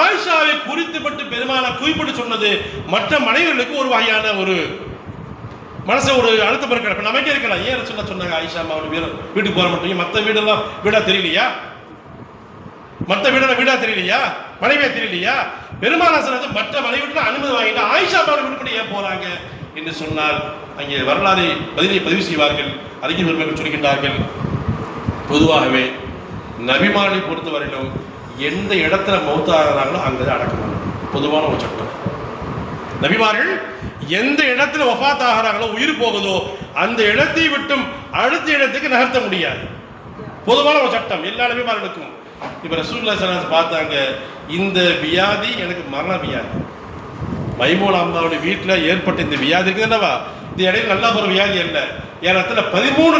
ஆயிஷாவை குறித்து மட்டும் பெருமானா குறிப்பிட்டு சொன்னது மற்ற மனைவிகளுக்கு ஒரு வகையான ஒரு மனசு ஒரு அழுத்தம் இருக்கலாம். நமக்கே இருக்கலாம், ஏன் சொன்னாங்க ஆயிஷா அம்மாவுடைய வீட்டுக்கு போற மட்டும், மற்ற வீடெல்லாம் வீடா தெரியலையா, மற்ற வீடா தெரியலையா, மனைவியா தெரியலையா? பெருமானா ஸல்லல்லாஹு மற்ற மனைவிட்டு அனுமதி வாங்கிட்டு ஆயிஷா அம்மாவோட வீட்டுக்கு ஏன் போறாங்க என்று சொன்னால் அங்கே வரலாறு பதிவு செய்வார்கள், அறிக்கை பெருமக்கள் சொல்கின்றார்கள். பொதுவாகவே நபிமார்களை பொறுத்தவரையிலும் எந்த இடத்துல மௌத்தாகிறாங்களோ அங்கே அடக்கமான பொதுவான ஒரு சட்டம். நபிமார்கள் எந்த இடத்துல வஃபாத் ஆகிறாங்களோ, உயிர் போகுதோ அந்த இடத்தை விட்டும் அடுத்த இடத்துக்கு நகர்த்த முடியாது. பொதுவான ஒரு சட்டம் எல்லா நபிமார்களுக்கும். இப்ப ரசூலுல்லாஹி ஸல்லல்லாஹு அலைஹி பார்த்தாங்க, இந்த வியாதி எனக்கு மரண வியாதி. மைமூனா அம்மாவுடைய வீட்டில் ஏற்பட்ட இந்த வியாதி இருக்குதுல்லவா, இந்த இடையில நல்லா ஒரு வியாதி அல்ல. ஏறத்துல 13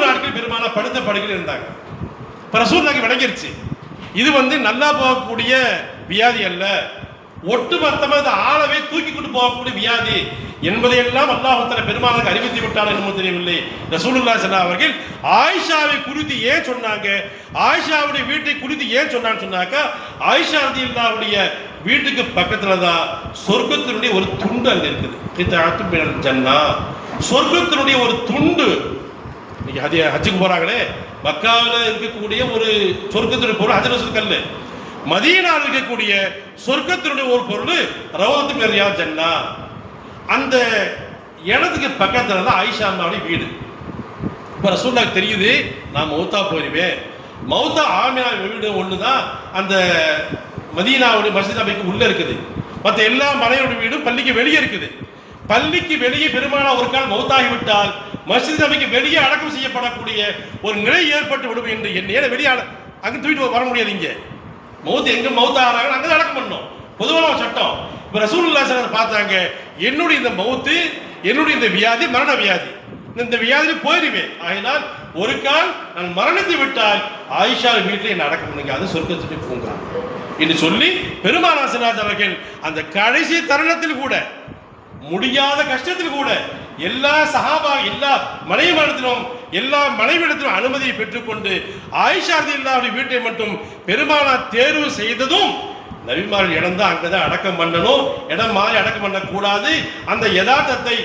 நாட்கள் பெருமானா படுத்த படுக்கையில் இருந்தாங்க. இப்ப ரசூலுல்லாஹி விளங்கிருச்சு, இது நல்லா போகக்கூடிய வியாதி அல்ல, ஒட்டுமொத்தமாக இந்த ஆளவே தூக்கி கொண்டு போகக்கூடிய வியாதி. என்பதையெல்லாம் அல்லாஹ் தஆலா பெருமானாருக்கு அறிவித்து விட்டார் என்னமோ தெரியவில்லை. ரசூலுல்லாஹி ஸல்லல்லாஹு அலைஹி வஸல்லம் ஆயிஷாவை குறித்து ஏன் சொன்னாங்க, ஆயிஷாவுடைய வீட்டை குறித்து ஏன் சொன்னான்னு சொன்னாக்கா, ஆயிஷா ரலியல்லாஹுடைய வீட்டுக்கு பக்கத்துல தான் சொர்க்கத்தினுடைய ஒரு துண்டு அங்க இருக்குது. கிதாத்து மினல் ஜன்னா, சொர்க்கத்தினுடைய ஒரு துண்டு. இன்னைக்கு ஹஜ்ஜுக்கு போறாங்களே, மக்காவில் இருக்கக்கூடிய ஒரு சொர்க்கத்தினுடைய பொருள் ஹஜ்ர் அஸ்வத் கல்லு, மதீனாவில் இருக்கக்கூடிய சொர்க்கத்தினுடைய ஒரு பொருள் ரௌதத்து மின் ரியாத் ஜன்னா. அந்த இடத்துக்கு பக்கத்துல தான் ஆயிஷா அம்மாவுடைய வீடு. இப்போ ரசூலுல்லாஹ்க்கு தெரியுது நான் மௌத்தா போயிருவேன், மௌத்தா ஆமினா வீடு ஒன்று தான் அந்த மதீனாவுடைய மஸ்ஜித் நபிக்கு உள்ள இருக்குது, மற்ற எல்லா மனையோட வீடும் பள்ளிக்கு வெளியே இருக்குது. பள்ளிக்கு வெளியே பெருமானா ஒரு கால் மௌத்தாகிவிட்டால் மஸ்ஜித் நபிக்கு வெளியே அடக்கம் செய்யப்படக்கூடிய ஒரு நிலை ஏற்பட்டு விடும் என்று என்ன வெளியே அங்கே தூக்கிட்டு வர முடியாது. இங்கே மௌத்து எங்க மௌத்தாகிறாங்க அங்கே அடக்கம் பண்ணணும், பொதுவான ஒரு சட்டம். இப்போ ரசூலுல்லாஹி ஸல்லல்லாஹு அலைஹி வஸல்லம் பார்த்தாங்க, என்னுடைய இந்த மௌத்து, என்னுடைய இந்த வியாதி மரண வியாதி, இந்த வியாதியில் போயிருவேன், ஆகினால் ஒரு கால் நான் மரணித்து விட்டால் ஆயிஷா வீட்டில் என்ன அடக்கம் பண்ணுங்க, அது சொர்க்கத்துக்கு போங்க என்று சொல்லி பெருமானார் ஸல்லல்லாஹு அலைஹி வஸல்லம் அவர்கள் அந்த கடைசி தருணத்தில் கூட, முடியாத கஷ்டத்தில் கூட எல்லா சஹாபா எல்லா மனைவியிடத்திலும் எல்லா மனைவியிடத்திலும் அனுமதியை பெற்றுக்கொண்டு ஆயிஷா ரலியல்லாஹு வீட்டை மட்டும் பெருமானார் தேர்வு செய்ததும் நபிமார்கள் இடம் தான் அங்கதான் அடக்கம் பண்ணணும், இடம் மாறி அடக்கம் பண்ணக்கூடாது. அந்த யதார்த்தத்தை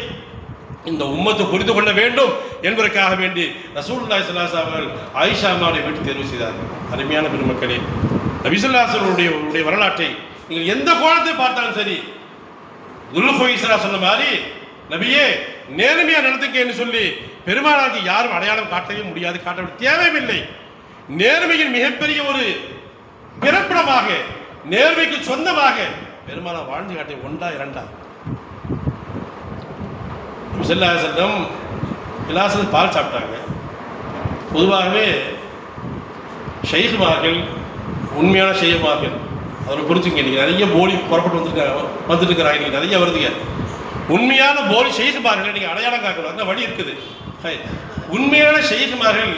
இந்த உம்மத்து புரிந்து கொள்ள வேண்டும் என்பதற்காக வேண்டி ரசூலுல்லாஹி ஸல்லல்லாஹு அலைஹி வஸல்லம் ஆயிஷா அம்மாவுடைய வீட்டு தேர்வு செய்தார்கள். அருமையான பெருமக்களே, நபி ஸல்லல்லாஹு அலைஹி வஸல்லம் வரலாற்றை நீங்கள் எந்த கோணத்தை பார்த்தாலும் சரி, துல்ஹுவைஸா சொன்ன மாதிரி நபியே நேர்மையா நடந்துக்கன்னு சொல்லி பெருமானாருக்கு யாரும் அடையாளம் காட்டவே முடியாது, காட்ட தேவையில்லை. நேர்மையின் மிகப்பெரிய ஒரு பிறப்பிடமாக, நேர்மைக்கு சொந்தமாக பெருமானார் வாழ்ந்து காட்டிய ஒன்றா இரண்டா. செல்லம் கிளாஸில் பால் சாப்பிட்டாங்க. பொதுவாகவே ஷைஹ்மார்கள் உண்மையான ஷைஹ்மார்கள் அவரை புரிஞ்சுங்க. இன்னைக்கு நிறைய போலி புறப்பட்டு வந்துட்டு இருக்கிறாங்க, இன்னைக்கு நிறைய வருதுங்க. உண்மையான போலி ஷைஹ்மார்கள் நீங்கள் அடையாளம் காக்கணும், அந்த வழி இருக்குது. உண்மையான ஷைஹ்மார்கள்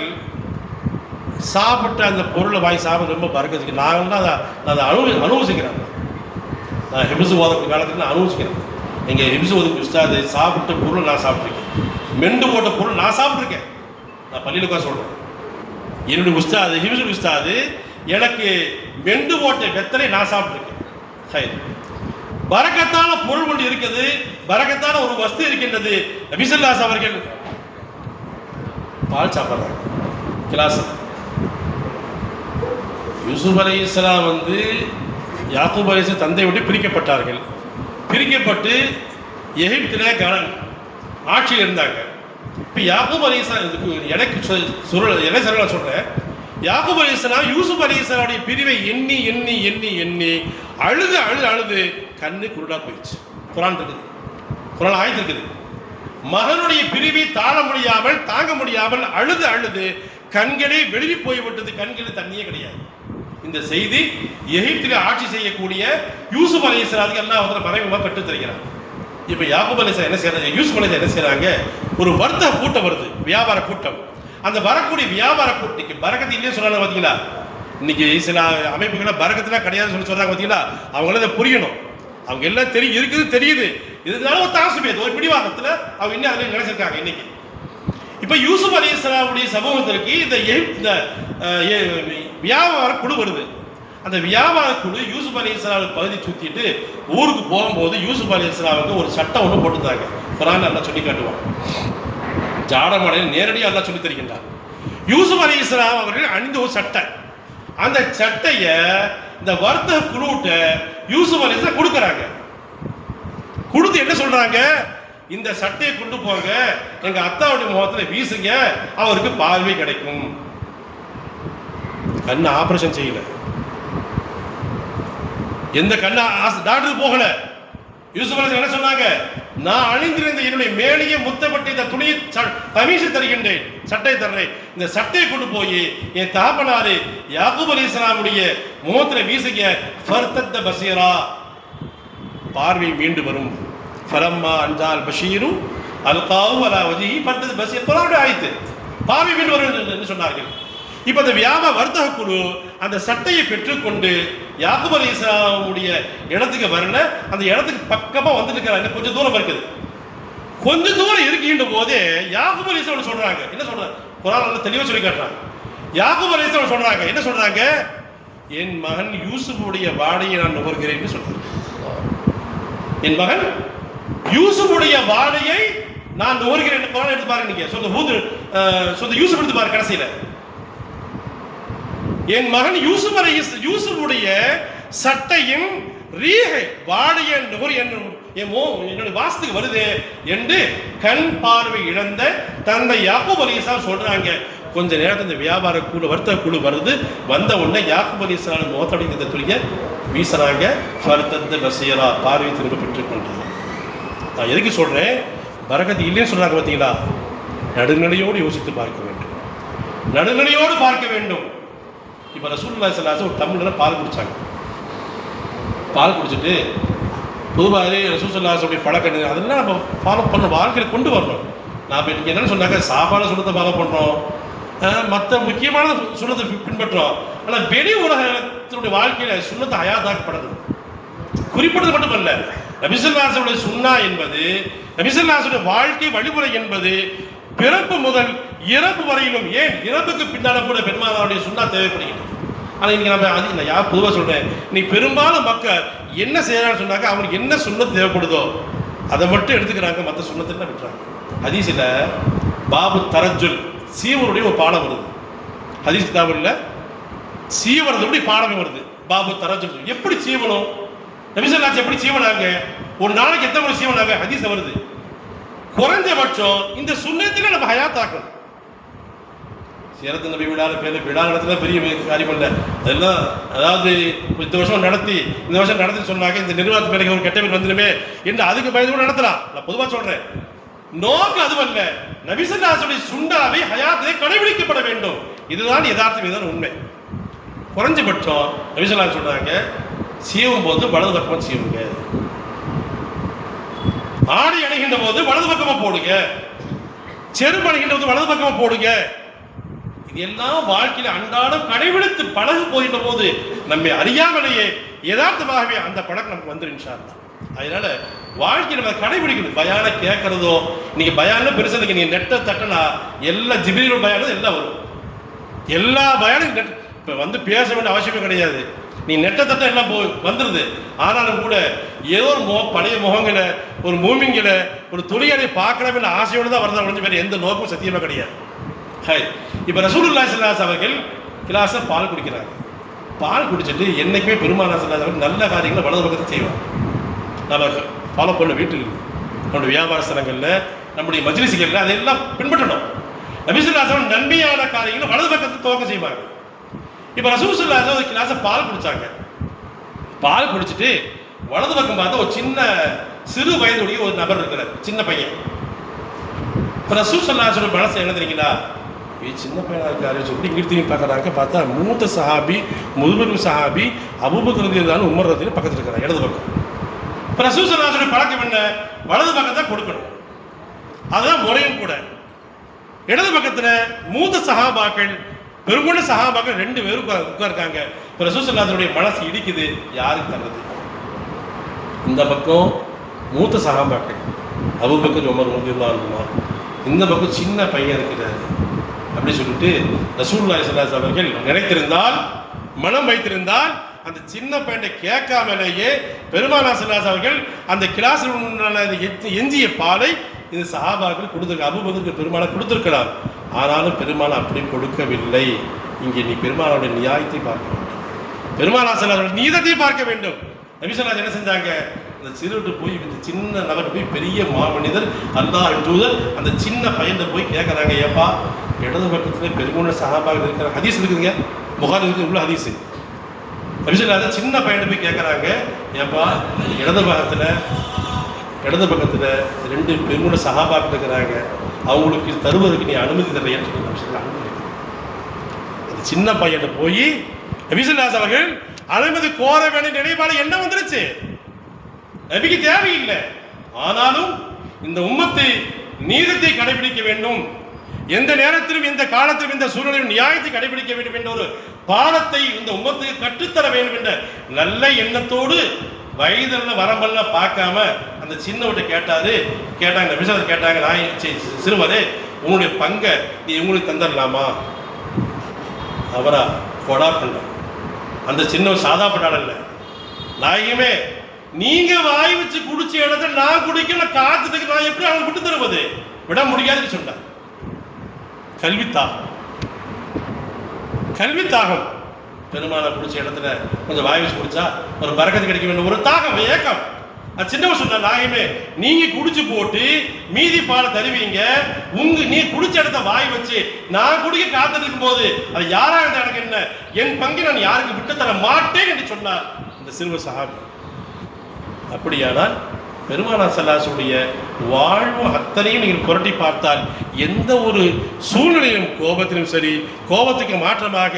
சாப்பிட்டு அந்த பொருளை வாங்கி சாப்பிட ரொம்ப பறக்கிறதுக்கு நான் அதை அனுபவிச்சுக்கிறேன். நான் ஹிப்ஸு ஓதக்கூடிய காலத்துக்கு நான் அனுபவிச்சுக்கிறேன். நீங்கள் ஹிப்ஸு ஓதுக்கு உஸ்தாது சாப்பிட்ட பொருள் நான் சாப்பிட்ருக்கேன், மெண்டு போட்ட பொருள் நான் சாப்பிட்ருக்கேன். நான் பள்ளியில் உட்காந்து சொல்கிறேன், என்னுடைய உஸ்தாது ஹிப்ஸு உஸ்தாது எனக்கு மெண்டு போட்ட வெத்தலை நான் சாப்பிட்ருக்கேன். பரக்கத்தான பொருள் ஒன்று இருக்குது, பரக்கத்தான ஒரு வஸ்து இருக்கின்றது. நபி ஸல்லல்லாஹு அலைஹி அவர்கள் பால் சாப்பிட்றாங்க கிளாஸ். யூசுப் அலைஹிஸ்ஸலாம் யாக்கூப் அலைஹிஸ்ஸலாம் தந்தை விட்டு பிரிக்கப்பட்டார்கள். பிரிக்கப்பட்டு எகிப்திலே ஆட்சியில் இருந்தாங்க. இப்போ யாக்கூப் அலைஹிஸ்ஸலாம் எனக்கு சொல்கிறேன், யாக்கூப் அலைஹிஸ்ஸலாம் யூசுப் அலைஹிஸ்ஸலாமுடைய பிரிவை எண்ணி எண்ணி எண்ணி எண்ணி அழுது அழுது அழுது கண்ணு குருடா போயிடுச்சு. குர்ஆன் இருக்குது, குர்ஆன் ஆயத்து இருக்குது. மகனுடைய பிரிவை தாழ முடியாமல் தாங்க முடியாமல் அழுது அழுது கண்களே வெளியே போய்விட்டது, கண்களில் தண்ணியே கிடையாது. இந்த செய்தி எகிப்தில் ஆட்சி செய்யக்கூடிய யூசுப் அலைஹிஸ்ஸலாத்துக்கு அல்லாஹ் மறைமுகமாக கற்றுத் தருகிறார். இப்போ யாக்கூப் அலைஹிஸ்ஸலாம் என்ன செய்யறாங்க, யூசுப் அலைஹிஸ்ஸலாம் என்ன செய்யறாங்க, ஒரு வர்த்தக கூட்டம் வருது, வியாபார கூட்டம். அந்த வரக்கூடிய வியாபார கூட்டத்துக்கு பரக்கத்து இல்லையே சொல்றாங்க பார்த்தீங்களா. இன்னைக்கு சில அமைப்புகளை பரக்கத்துலாம் கிடையாதுன்னு சொல்லி சொல்றாங்க பார்த்தீங்களா. அவங்கள அதை புரியணும், அவங்க எல்லாம் தெரியும், இருக்குது தெரியுது, இதனால ஒரு தாசுபியது ஒரு பிடிவாதத்தில் அவங்க இன்னும் அதில் நினைச்சிருக்காங்க. இன்னைக்கு இப்போ யூசுப் அலைஹிஸ்ஸலாமுடைய சமூகத்திற்கு இந்த வியாபார குழு வருது. அந்த வியாபார குழு யூசுப் அலைஹிஸ்ஸலாம் பகுதி சுற்றிட்டு ஊருக்கு போகும்போது யூசுப் அலைஹிஸ்ஸலாமுக்கு ஒரு சட்டம் ஒன்று போட்டுருந்தாங்க. குர்ஆன் அல்லாஹ் சொல்லி காட்டுவான், ஜாடமடையில் நேரடியாக அல்லாஹ் சொல்லி தருகின்றார். யூசுப் அலைஹிஸ்ஸலாம் அவர்கள் அணிந்த ஒரு சட்டை, அந்த சட்டையை இந்த வர்த்தக குழுட்ட யூசுப் அலைஹிஸ்ஸலாம் கொடுக்குறாங்க. கொடுத்து என்ன சொல்றாங்க, இந்த சட்டையை கொண்டு போங்க, எங்க அத்தாவுடைய முகத்தில் வீசுங்க, அவருக்கு பார்வை கிடைக்கும். கண்ணு ஆபரேஷன் செய்யல, எந்த கண்ணு டாக்டர் போகல. யூசுப் அலைஹிஸ்ஸலாம் என்ன சொன்னாங்க, நான் அணிந்திருந்த என்னுடைய மேலேயே முத்தப்பட்டு இந்த துணியை தமீசு தருகின்றேன், சட்டை தர்றேன், இந்த சட்டையை கொண்டு போய் என் தகப்பனாரு யாக்கூப் அலைஹிஸ்ஸலாமுடைய முகத்தில் வீசுங்க, ஃபர்தத்த பஸீரா, பார்வை மீண்டு வரும். ஃபலம்மா அன்ஜால் பஷீரு அல்காவு அலா வஜிஹி ஃபர்தத்த பஸீர், குர்ஆனுடைய ஆயத்து, பார்வை மீண்டு வரும் என்று சொன்னார்கள். இப்போ அந்த வியாபார வர்த்தக குழு அந்த சட்டையை பெற்றுக்கொண்டு யாக்கூப் அலைஹிஸ்ஸலாமுடைய இடத்துக்கு வரல, அந்த இடத்துக்கு பக்கமாக வந்துட்டு இருக்கிறாங்க, கொஞ்சம் தூரம் இருக்குது. கொஞ்சம் தூரம் இருக்கின்ற போதே யாக்கூப் அலைஹிஸ்ஸலாம் சொல்றாங்க. என்ன சொல்றாங்க? குர்ஆன் நல்லா தெளிவா சொல்லி காட்டுறாங்க. யாக்கூப் அலைஹிஸ்ஸலாம் சொல்றாங்க, என்ன சொல்றாங்க? என் மகன் யூசுஃபுடைய வாடையை நான் நுகர்கிறேன்னு சொல்றாங்க. என் மகன் யூசுஃபுடைய வாடையை நான் நுகர்கிறேன். குர்ஆன் எடுத்து பாருங்க, நீங்க சொந்த யூசுப் எடுத்து பாருங்க. கடைசியில என் மகன் யூசுஃபுடைய சட்டையின் ரீஹை வாடைய நுகர் என்னுடைய வாசத்துக்கு வருது என்று கண் பார்வை இழந்த தந்தை யாக்கூப் அலைஹிஸ்ஸலாம் சொல்றாங்க. கொஞ்ச நேரத்தில் இந்த வியாபார குழு வர்த்தக குழு வருது. வந்த உடனே யாக்கூப் அலைஹிஸ்ஸலாம் முகத்தடிக்கிற துணிய வீசுறாங்க. ஃபர்தத்த பஸீரா, பார்வை திரும்ப பெற்றுக் கொண்டாங்க. நான் எதுக்கு சொல்றேன்? பரக்கத்து இல்லைன்னு சொல்றாங்க பார்த்தீங்களா? நடுநிலையோடு யோசித்து பார்க்க வேண்டும், நடுநிலையோடு பார்க்க வேண்டும். இப்போ ரசூலுல்லாஹி ஸல்லல்லாஹு அலைஹி வஸல்லம் ஒரு டம்ளர்ல பால் குடிச்சாங்க. பால் குடிச்சிட்டு பொதுவாகவே ரசூல் ஸல்லல்லாஹு அலைஹி வஸல்லம் பழக்கம் அதெல்லாம் நம்ம ஃபாலோ பண்ண வாழ்க்கையில் கொண்டு வரணும். நாம் இன்னைக்கு என்னென்னு சொன்னாங்க, சாப்பாடு சுண்ணத்தை ஃபாலோ பண்ணுறோம், மற்ற முக்கியமான சுண்ணத்தை பின்பற்றோம். ஆனால் வெளி உலகத்தினுடைய வாழ்க்கையில் சுண்ணத்தை ஹயாத்தாக்கப்படணும். குறிப்பிட்டது மட்டுமல்ல, நபி ஸல்லல்லாஹு அலைஹி வஸல்லம் சுன்னா என்பது, நபி ஸல்லல்லாஹு அலைஹி வஸல்லம் வாழ்க்கை வழிமுறை என்பது பிறப்பு முதல் இறப்பு வரையிலும், ஏன் இறப்புக்கு பின்னால் கூட பெருமானாருடைய சுன்னா தேவைப்படுகிறது. ஆனால் இன்னைக்கு நம்ம நான் யார் பொதுவாக சொல்கிறேன், இன்னைக்கு பெரும்பாலும் மக்கள் என்ன செய்யறான்னு சொன்னாக்க அவங்களுக்கு என்ன சுண்ணத்து தேவைப்படுதோ அதை மட்டும் எடுத்துக்கிறாங்க, மற்ற சுண்ணத்தை விட்டுறாங்க. ஹதீஸில் பாபு தரஜுல் சீவருடைய ஒரு பாடம் வருது. ஹதீஸ் கிதாபில் சீவரதுடைய பாடமே வருது. பாபு தரஜுல் எப்படி சீவனம், நபி ஸல்லல்லாஹு அலைஹி வஸல்லம் எப்படி சீவனாங்க, ஒரு நாளைக்கு எத்தனை முறை சீவனாங்க, ஹதீஸ் வருது. குறைஞ்சபட்சம் இந்த சுண்ணத்தில நம்ம ஹயாத்தாக்கணும். சீரத்து நபி விழா விழா நடத்தினா பெரிய காரியம் இல்லை. அதெல்லாம் அதாவது இந்த வருஷம் நடத்தி சொன்னாங்க, இந்த நிர்வாகத்து பேருக்கு ஒரு கெட்ட பேர் வந்துடுமே என்று அதுக்கு பயந்து கூட நடத்தலாம். நான் பொதுவாக சொல்றேன், நோக்கம் அதுவல்ல. நபி ஸல்லல்லாஹு அலைஹி வஸல்லம் சுன்னாவை ஹயாத்திலே கடைபிடிக்கப்பட வேண்டும். இதுதான் யதார்த்தம், இதுதான் உண்மை. குறைஞ்சபட்சம் நபி ஸல்லல்லாஹு அலைஹி வஸல்லம் சொல்றாங்க, சீவும் போது வலது பக்கமா சீவுங்க, ஆடை அணிகின்ற போது வலது பக்கமா போடுங்க, செருப்பு அணிகின்ற போது வலது பக்கமா போடுங்க. இது எல்லாம் வாழ்க்கையில அன்றாடம் கடைபிடித்து பழகு போகின்ற போது நம்மை அறியாமலேயே யதார்த்தமாகவே அந்த பழக்கம் நமக்கு வந்துடும் இன்ஷா அல்லாஹ். அதனால வாழ்க்கையை நம்ம கடைபிடிக்கணும். பயான கேட்கறதோ, நீங்க பயான பெருசா நீங்க நெட்டை தட்டனா எல்லா ஜிப்ரீல் பயானும் எல்லாம் வரும். எல்லா பயானும் இப்ப வந்து பேச வேண்டிய அவசியமே கிடையாது. நீ நெட்டை தட்ட எல்லாம் வந்துருது. ஆனாலும் கூட ஏதோ ஒரு பழைய முகங்களை, ஒரு மூமிங்களை, ஒரு துணியனை பார்க்கணும் ஆசையோடு தான் வரதா ஒழிஞ்சு வேறு எந்த நோக்கமும் சத்தியமா கிடையாது. இப்போ ரசூலுல்லாஹி ஸல்லல்லாஹு அலைஹி வஸல்லம் அவர்கள் கிளாஸை பால் குடிக்கிறாங்க. பால் குடிச்சிட்டு என்னைக்குமே பெருமானார் ஸல்லல்லாஹு அலைஹி வஸல்லம் நல்ல காரியங்களை வலது பக்கத்தை செய்வாங்க. நம்ம ஃபாலோ பண்ண வீட்டுக்கு, நம்முடைய வியாபார ஸ்தலங்களில், நம்முடைய மஜ்லிஸ்களில் அதெல்லாம் பின்பற்றணும். நபி ஸல்லல்லாஹு அலைஹி வஸல்லம் நன்மையான காரியங்களை வலது பக்கத்தை துவக்க செய்வாங்க. இப்போ ரசூல் ஸல்லல்லாஹு அலைஹி வஸல்லம் கிளாஸை பால் குடிச்சாங்க. பால் குடிச்சிட்டு வலது பக்கம் பார்த்தா ஒரு சின்ன சிறு வயதுடைய ஒரு நபர் இருக்கிறார், சின்ன பையன். இப்போ ரசூல் ஸல்லல்லாஹு அலைஹி வஸல்லம் மனசு என்ன தெரியுங்களா, சின்ன பையனாக இருக்காரு சொல்லி இங்கிட்டு திரும்பி பார்க்குறாங்க. பார்த்தா மூத்த சஹாபி, முதுபெரும் சஹாபி அபூபக்கர் ரலியல்லாஹு உமர் ரலியல்லாஹு பக்கத்தில் இருக்கிறாங்க, இடது பக்கம். இப்போ ரசூல் ஸல்லல்லாஹு அலைஹி வஸல்லம் பழக்கம் என்ன, வலது பக்கத்தை கொடுக்கணும், அதுதான் முறையும் கூட. இடது பக்கத்தில் மூத்த சஹாபாக்கள், பெருங்குள்ள சஹாபாக்கள் 2 பேரும் உட்கார்க்காங்க. இப்போ ரசூல் ஸல்லல்லாஹு அலைஹி வஸல்லம் மனசு இடிக்குது, யாருக்கு தர்றது? இந்த பக்கம் மூத்த சஹாபாக்கள் அபூபக்கர் உமர் ரலியல்லாஹு அன்ஹுமா, இந்த பக்கம் சின்ன பையன் இருக்கிறாரு அப்படி சொல்லிட்டு ரசூலுல்லாஹி ஸல்லல்லாஹு அலைஹி அவர்கள் நினைத்திருந்தால், மனம் வைத்திருந்தால், அந்த சின்ன பையனை கேட்காமலேயே பெருமானார் ஸல்லல்லாஹு அலைஹி அவர்கள் அந்த கிளாஸில் எஞ்சிய பாலை இந்த சஹாபாக்கள் கொடுத்துருக்க, அபூபக்கருக்கு பெருமாளை கொடுத்துருக்கலாம். ஆனாலும் பெருமாள் அப்படி கொடுக்கவில்லை. இங்கே நீ பெருமாளுடைய நியாயத்தை பார்க்க வேண்டும், பெருமானார் ஸல்லல்லாஹு அலைஹி நீதத்தை பார்க்க வேண்டும். நபி ஸல்லல்லாஹு என்ன செஞ்சாங்க, அந்த சிறுட்டு போய் இந்த சின்ன நபர் போய் பெரிய மாமனிதர் அல்லாஹ் தூதர் அந்த சின்ன பையனை போய் கேட்குறாங்க, ஏப்பா இடது பக்கத்தில் பெருங்குள்ள சஹாபாக்கள் இருக்கிற ஹதீஸ் இருக்குதுங்க, புகாரி இருக்கு, உள்ள ஹதீஸ். நபி ஸல்லல்லாஹு அலைஹி சின்ன பையனை போய் கேட்குறாங்க, ஏப்பா இடது பக்கத்தில் 2 பெருங்குள்ள சஹாபாக்கள் இருக்கிறாங்க, அவங்களுக்கு தருவதற்கு நீ அனுமதி தரலையான்னு சொல்லி அனுமதி. அந்த சின்ன பையனை போய் நபி ஸல்லல்லாஹு அலைஹி அவர்கள் அனுமதி கோர வேண்டிய நிலைப்பாடு என்ன வந்துருச்சு? நபிக்கு தேவையில்லை. ஆனாலும் இந்த உம்மத்தை நீதத்தை கடைபிடிக்க வேண்டும், எந்த நேரத்திலும் எந்த காலத்திலும் இந்த சூழலில் நியாயத்தை கடைபிடிக்க வேண்டும் என்ற ஒரு பாடத்தை இந்த உம்மத்துக்கு கற்றுத்தர வேண்டும் என்ற நல்ல எண்ணத்தோடு வயதில் வரம்பெல்லாம் பார்க்காம அந்த சின்னவட்ட கேட்டாங்க நபிசார் கேட்டாங்க, நான் சிறுவரே உன்னுடைய பங்கை நீ உங்களுக்கு தந்துடலாமா? அவரா கொடா பண்ண அந்த சின்னவர் சாதாப்பட்டாள் இல்லை. நாயகமே நீங்க வாய் வச்சு குடிச்ச இடத்துல நான் குடிக்கல காத்துக்கு நான் எப்படி அவங்க விட்டு தருவது? விட முடியாதுன்னு சொன்னார். கல்வி தாகம் பெருமாளை குடிச்ச இடத்துல கொஞ்சம் வாய் வச்சு குடிச்சா ஒரு பரக்கத்து கிடைக்க வேண்டும், ஒரு தாகம் ஏக்கம். அது சின்னவர் சொன்ன, நாயகமே நீங்க குடிச்சு போட்டு மீதி பாலை தருவீங்க, நீ குடிச்ச இடத்த வாய் வச்சு நான் குடிக்க காத்திருக்கும் போது அது யாரா இருந்தா எனக்கு என்ன, என் பங்கு நான் யாருக்கு விட்டு தர மாட்டேன் என்று சொன்னார் இந்த சிறுவர் சஹாபி. அப்படியானால் பெருமானார் ஸல்லல்லாஹு அலைஹி வஸல்லம் வாழ்வு அத்தனையும் நீங்கள் புரட்டி பார்த்தால் எந்த ஒரு சூழ்நிலையிலும், கோபத்திலும் சரி, கோபத்துக்கு மாற்றமாக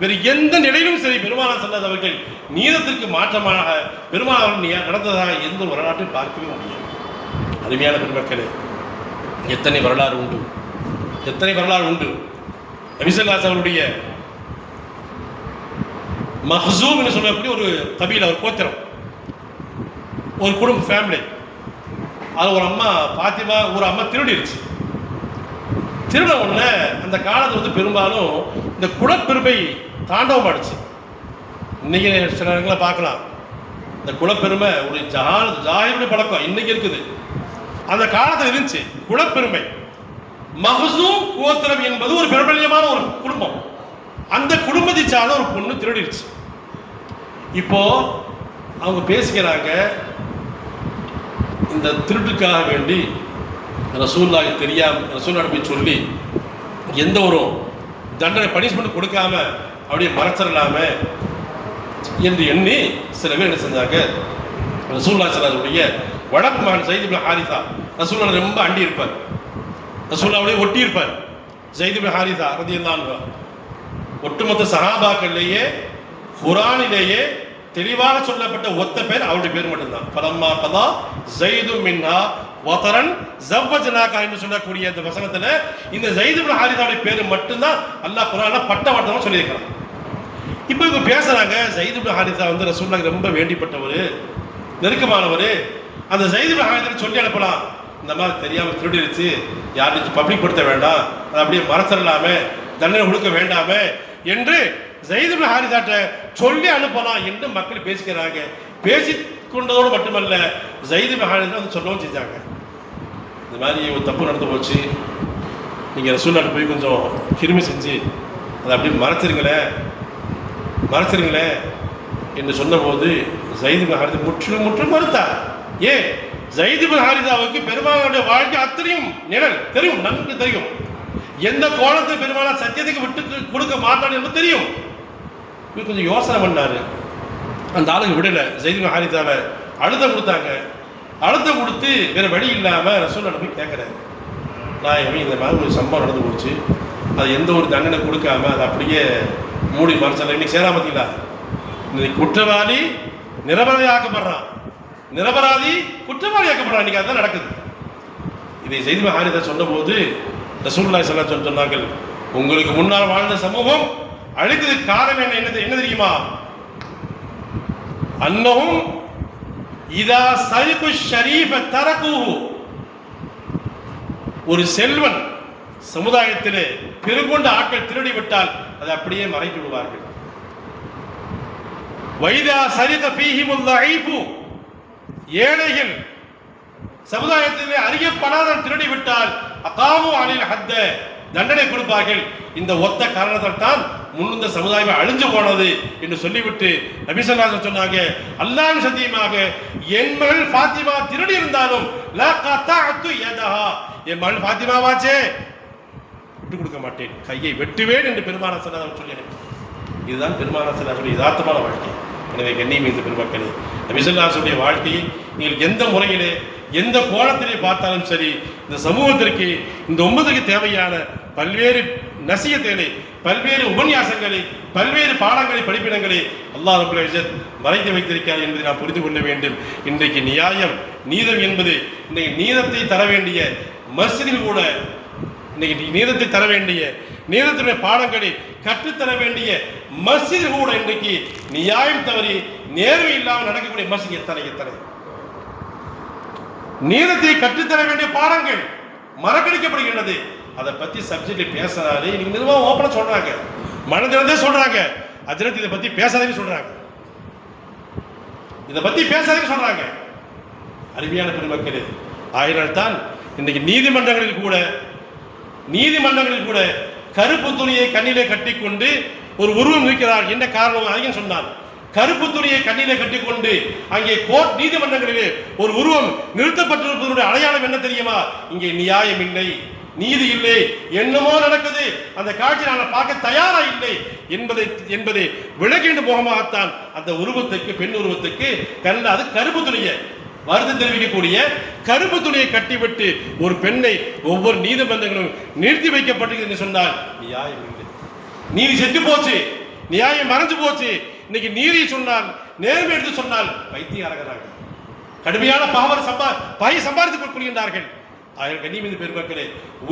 வேறு எந்த நிலையிலும் சரி, பெருமானார் ஸல்லல்லாஹு அலைஹி வஸல்லம் அவர்கள் நீதத்திற்கு மாற்றமாக பெருமானார் நடந்ததாக எந்த வரலாற்றையும் பார்க்கவே முடியாது. அருமையான பெருமக்களே, எத்தனை வரலாறு உண்டு. நபி ஸல்லல்லாஹு அலைஹி அவருடைய மஹ்ஸூம் என்று சொல்லக்கூடிய ஒரு கபீலா, ஒரு கோத்திரம், ஒரு குடும்ப ஃபேமிலி. அது ஒரு அம்மா பாத்திமா, ஒரு அம்மா திருடிருச்சு. திருட உடனே அந்த காலத்தில் பெரும்பாலும் இந்த குலப்பெருமை தாண்டவம் ஆடுச்சு. இன்னைக்கு சில நேரங்களை பார்க்கலாம், இந்த குலப்பெருமை ஒரு ஜாகிருடைய பழக்கம் இன்னைக்கு இருக்குது, அந்த காலத்தில் இருந்துச்சு குலப்பெருமை. மஹ்ஸூம் கோத்திரம் என்பது ஒரு பிரபல்யமான ஒரு குடும்பம். அந்த குடும்பத்தை சார்ந்த ஒரு பொண்ணு திருடிருச்சு. இப்போ அவங்க பேசிக்கிறாங்க, இந்த திருட்டுக்காக வேண்டி ரசூலுல்லாஹி ரசூலுல்லாஹி போய் சொல்லி எந்த ஒரு தண்டனை பனிஷ்மெண்ட் கொடுக்காம அப்படியே மறைச்சிடலாம என்று எண்ணி சில பேர் என்ன செஞ்சாங்க, ரசூலுல்லாஹி ஸல்லல்லாஹு அலைஹி வஸல்லம் வடக்கு மகன் ஸைத் இப்னு ஹாரிஸா ரசூலுல்லாஹி ரொம்ப அண்டி இருப்பார், ரசூலுல்லாஹி ஒட்டி இருப்பார். ஸைத் இப்னு ஹாரிஸா ரலியல்லாஹு அன்ஹு ஒட்டுமொத்த சஹாபாக்களிலேயே குர்ஆனிலேயே தெளிவாக சொல்லப்பட்ட ஒத்த பேர் அவருடைய பேர் மட்டும்தான். பலம்மா கதா ஸைது மின்ஹா வதரன் ஸவ்வஜ்னாகா என்று சொல்லக்கூடிய இந்த வசனத்துல இந்த ஸைத் இப்னு ஹாரிஸாவுடைய பேர் மட்டும்தான் அல்லாஹ் குர்ஆன்ல பட்டவட்டமா சொல்லியிருக்கிறான். இப்போ இவங்க பேசுறாங்க, ஸைத் இப்னு ஹாரிஸா ரசூலுல்லாஹி ரொம்ப வேண்டிப்பட்டவர், நெருக்கமானவர். அந்த ஸைத் இப்னு ஹாரிஸா சொல்லி அனுப்பலாம், இந்த மாதிரி தெரியாம திருடிருச்சு, யாரும் பப்ளிக் படுத்த வேண்டாம், அதை அப்படியே மறைச்சிடலாமே, தண்டனை கொடுக்க வேண்டாமே என்று ஸைத் இப்னு ஹாரிஸாட்ட சொல்லி அனுப்பலாம் என்று மக்கள் பேசிக்கிறாங்க. பேசிக்கொண்டதோடு மட்டுமல்ல, ஸைத் இப்னு ஹாரிஸா வந்து சொல்லவும் செஞ்சாங்க, இந்த மாதிரி ஒரு தப்பு நடந்து போச்சு, நீங்கள் ரசூலுல்லாஹி போய் கொஞ்சம் கிருமி செஞ்சு அதை அப்படியே மறைச்சிருங்களேன் என்று சொன்னபோது ஸைத் இப்னு ஹாரிஸா முற்றிலும் மறுத்தார். ஏன்? ஸைத் இப்னு ஹாரிஸாவுக்கு பெருமாளுடைய வாழ்க்கை அத்தனையும் நிழல் தெரியும், நன்கு தெரியும். எந்த கோலத்தை பெருமாள் சத்தியத்துக்கு விட்டு கொடுக்க மாட்டான் என்று தெரியும். கொஞ்சம் யோசனை பண்ணாரு, அந்த ஆளுங்க விடல. ஸைத் இப்னு ஹாரிஸாவை அழுத்தம் கொடுத்தாங்க. அழுத்தம் கொடுத்து வேற வழி இல்லாமல் ரசூலுல்லாஹி போய் கேட்குறாரு, நான் இந்த மாதிரி ஒரு சம்பவம் நடந்து போச்சு, அது எந்த ஒரு தண்டனை கொடுக்காம அதை அப்படியே மூடி மறைச்சல. இன்னைக்கு சேரா பார்த்தீங்களா, இன்னைக்கு குற்றவாளி நிரபராதி ஆக்கப்படுறான், நிரபராதி குற்றவாளி ஆக்கப்படுறான். இன்னைக்கு அதுதான் நடக்குது. இதை ஸைத் இப்னு ஹாரிஸா சொன்னபோது ரசூலுல்லாஹி ஸல்லல்லாஹு அலைஹி வஸல்லம் சொன்னார்கள், உங்களுக்கு முன்னால் வாழ்ந்த சமூகம் அழித்ததுக்கு காரணம் என்ன தெரியுமா? அன்னஹும் இதா சரிகு ஷரீஃப தரகுஹு, ஒரு செல்வன் சமுதாயத்திலே பெருங்கொண்ட ஆட்கள் திருடி விட்டால் அதை அப்படியே மறைத்து விடுவார்கள். வைதா சரித ஃபீஹிமுல் லைஃபு, ஏழைகள் சமுதாயத்திலே அறியப்படாத திருடி விட்டால் அகாமு அலில் ஹத்த, தண்டனை கொடுப்பார்கள். இந்த ஒத்த காரணத்தால் தான் முன்னிருந்த சமுதாயம் அழிஞ்சு போனது என்று சொல்லிவிட்டு நபி ஸல்லல்லாஹு அலைஹி வஸல்லம் சொன்னாங்க, அல்லாஹ்வின் சத்தியமாக என் மகள் ஃபாத்திமா திருடி இருந்தாலும் லா கதஅது யதஹா, என் மகள் ஃபாத்திமாவாச்சே விட்டு கொடுக்க மாட்டேன், கையை வெட்டுவேன் என்று பெருமானார் ஸல்லல்லாஹு அலைஹி வஸல்லம் சொல்லி. இதுதான் பெருமானார் ஸல்லல்லாஹு அலைஹி வஸல்லம் யதார்த்தமான வாழ்க்கை. எனவே கண்ணியம் இந்த பெருமக்களே, நபி ஸல்லல்லாஹு அலைஹி வஸல்லம் வாழ்க்கையை நீங்கள் எந்த முறையிலே எந்த கோணத்திலே பார்த்தாலும் சரி, இந்த சமூகத்திற்கு இந்த உம்மத்துக்கு தேவையான பல்வேறு நசியத்துகளை, பல்வேறு உபன்யாசங்களை, பல்வேறு பாடங்களை, படிப்பினங்களை அல்லாஹ் ரப்பல் இஸ்ஸத் மறைத்து வைத்திருக்கிறார் என்பதை நாம் புரிந்து கொள்ள வேண்டும். இன்றைக்கு நியாயம், நீதம் என்பது இன்றைக்கு நீதத்தை தர வேண்டிய மஸ்ஜிதில் கூட, இன்னைக்கு நீதத்தை தர வேண்டிய, நீதத்துடைய பாடங்களை கற்றுத்தர வேண்டிய மஸ்ஜிதில் கூட இன்றைக்கு நியாயம் தவறி நேர்மை இல்லாமல் நடக்கக்கூடிய மஸ்ஜித் எத்தனை எத்தனை. நீதத்தை கற்றுத்தர வேண்டிய பாடங்கள் மறக்கடிக்கப்படுகின்றது. அதை பத்தி சப்ஜெக்ட்ல பேசினாலே இன்னைக்கு நிர்வாகம் ஓப்பனா சொல்றாங்க, மனதிலே சொல்றாங்க, அஜரத் இதை பத்தி பேசாதேன்னு சொல்றாங்க, இதை பத்தி பேசாதேன்னு சொல்றாங்க. அருமையான பெருமக்களே, ஆயினால் தான் இன்னைக்கு நீதிமன்றங்களில் கூட கருப்பு துணியை கண்ணிலே கட்டிக்கொண்டு ஒரு உருவம் இருக்கிறார். என்ன காரணம்? அதையும் சொன்னார். கருப்பு துணியை கண்ணிலே கட்டிக்கொண்டு அங்கே கோர்ட் நீதிமன்றங்களிலே ஒரு உருவம் நிறுத்தப்பட்டிருப்பதனுடைய அடையாளம் என்ன தெரியுமா? இங்கே நியாயம் இல்லை, நீதி இல்லை, என்னமோ நடக்குது, அந்த காட்சி நான் பார்க்க தயாரா இல்லை என்பதை விளக்கின்ற முகமாகத்தான் அந்த உருவத்துக்கு, பெண் உருவத்துக்கு கண்ணில் அது கருப்பு துணியை வருத்தம் தெரிவிக்கக்கூடிய கருப்பு துணியை கட்டிவிட்டு ஒரு பெண்ணை ஒவ்வொரு நீதிமன்றங்களும் நிறுத்தி வைக்கப்பட்டிருக்கு என்று சொன்னால் நியாயம் இல்லை. நீதி செத்து போச்சு, நியாயம் மறைஞ்சு போச்சு. இன்னைக்கு நீதி சொன்னால், நேர்மை எடுத்து சொன்னால் பைத்தியக்காரங்க கடுமையான பகை சம்பாதித்துக் கொள்கின்றார்கள். கண்ணியமிகு பெருமக்களே,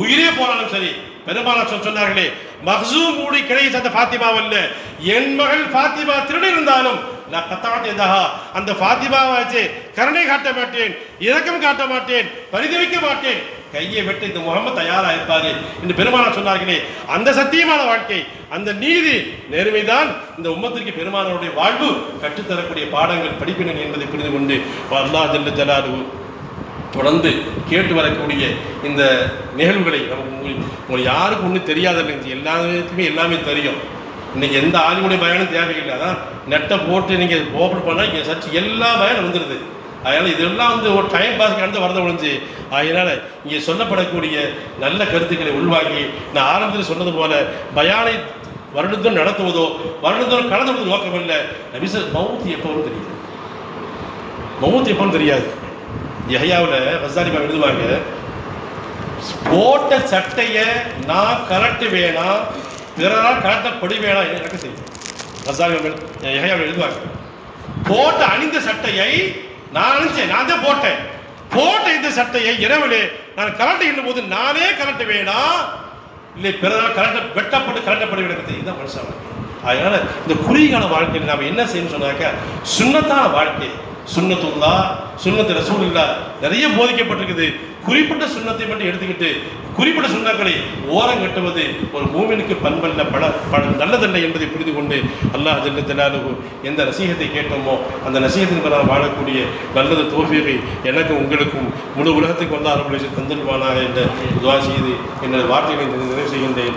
உயிரே போனாலும் சரி, பெருமானார் சொன்னார்களே, மக்சூம் மூடி கிளை சந்த ஃபாத்திமாவல்ல, என் மகள் ஃபாத்திமா திருடி இருந்தாலும் நான் கத்தாட்டேதா, அந்த ஃபாத்திமாவாச்சு கருணை காட்ட மாட்டேன், இரக்கம் காட்ட மாட்டேன், பரிதவிக்க மாட்டேன், கையை வெட்ட இந்த முகமது தயாரா இருப்பாரு என்று பெருமானார் சொன்னார்களே. அந்த சத்தியமான வாழ்க்கை, அந்த நீதி, நேர்மைதான் இந்த உம்மத்திற்கு பெருமானாருடைய வாழ்வு கற்றுத்தரக்கூடிய பாடங்கள், படிப்பினர் என்பதை புரிந்து கொண்டு அல்லாஹ் ஜல்ல ஜலாலுஹு தொடர்ந்து கேட்டு வரக்கூடிய இந்த நிகழ்வுகளை உங்களுக்கு யாருக்கும் ஒன்றும் தெரியாத எல்லாருக்குமே எல்லாமே தெரியும். இன்னைக்கு எந்த ஆளுடைய பயனும் தேவையில்லை. அதான் நெட்டை போட்டு நீங்கள் ஓப்பன் பண்ணால் இங்கே சர்ச் எல்லா பயனும் வந்துடுது. அதனால் இதெல்லாம் ஒரு டைம் பாஸ்க்கு வரத ஒழிஞ்சு, அதனால் இங்கே சொல்லப்படக்கூடிய நல்ல கருத்துக்களை உள்வாங்கி நான் ஆரம்பத்தில் சொன்னது போல பயானை வருடத்தும் நடத்துவதோ வருடத்தும் கலந்துவதோ நோக்கமில்லை. நபிசர் மவுத் எப்போவும் தெரியாது, மவுத் எப்போவும் தெரியாது. யஹ்யாவில் ரஸாலி பாபு எழுதுவாங்க, போட்ட சட்டையை நான் கலட்டு வேணாம், பிறரால் கலட்டப்படி வேணாம் எனக்கு செய்யும். ரஸாலி பாபு யஹ்யாவில் எழுதுவாங்க, போட்ட அணிந்த சட்டையை நான் அணிஞ்சேன், நான் தான் போட்டேன், போட்ட இந்த சட்டையை இரவிலே நான் கலட்டுகின்ற போது நானே கலட்ட வேணாம், இல்லை பிறரால் வெட்டப்பட்டு கலட்டப்படி வேணும். இதுதான் மனுஷன். அதனால இந்த குறுகிய வாழ்க்கையில் நாம் என்ன செய்யணும்னு சொன்னாக்க, சுன்னத்தான வாழ்க்கை, சுன்னத்துல்லா, சுன்னத்து ரசூலுல்லா நிறைய போதிக்கப்பட்டிருக்குது. குறிப்பிட்ட சுன்னத்தை மட்டும் எடுத்துக்கிட்டு குறிப்பிட்ட சுன்னங்களை ஓரம் கட்டுவது ஒரு மூமினுக்கு பண்பல்ல, பல நல்லதல்ல என்பதை புரிந்து கொண்டு அல்லாஹ் ஜல்ல ஜலாலுஹு எந்த நசீகத்தை கேட்டோமோ அந்த நசீகத்தின் பிறகு வாழக்கூடிய நல்லது தௌஃபீகை எனக்கு உங்களுக்கும் முழு உலகத்துக்கு வந்தால் தந்தல்வானாக என்ற துஆ செய்து என்னுடைய வார்த்தைகளை நிறைவு செய்கின்றேன்.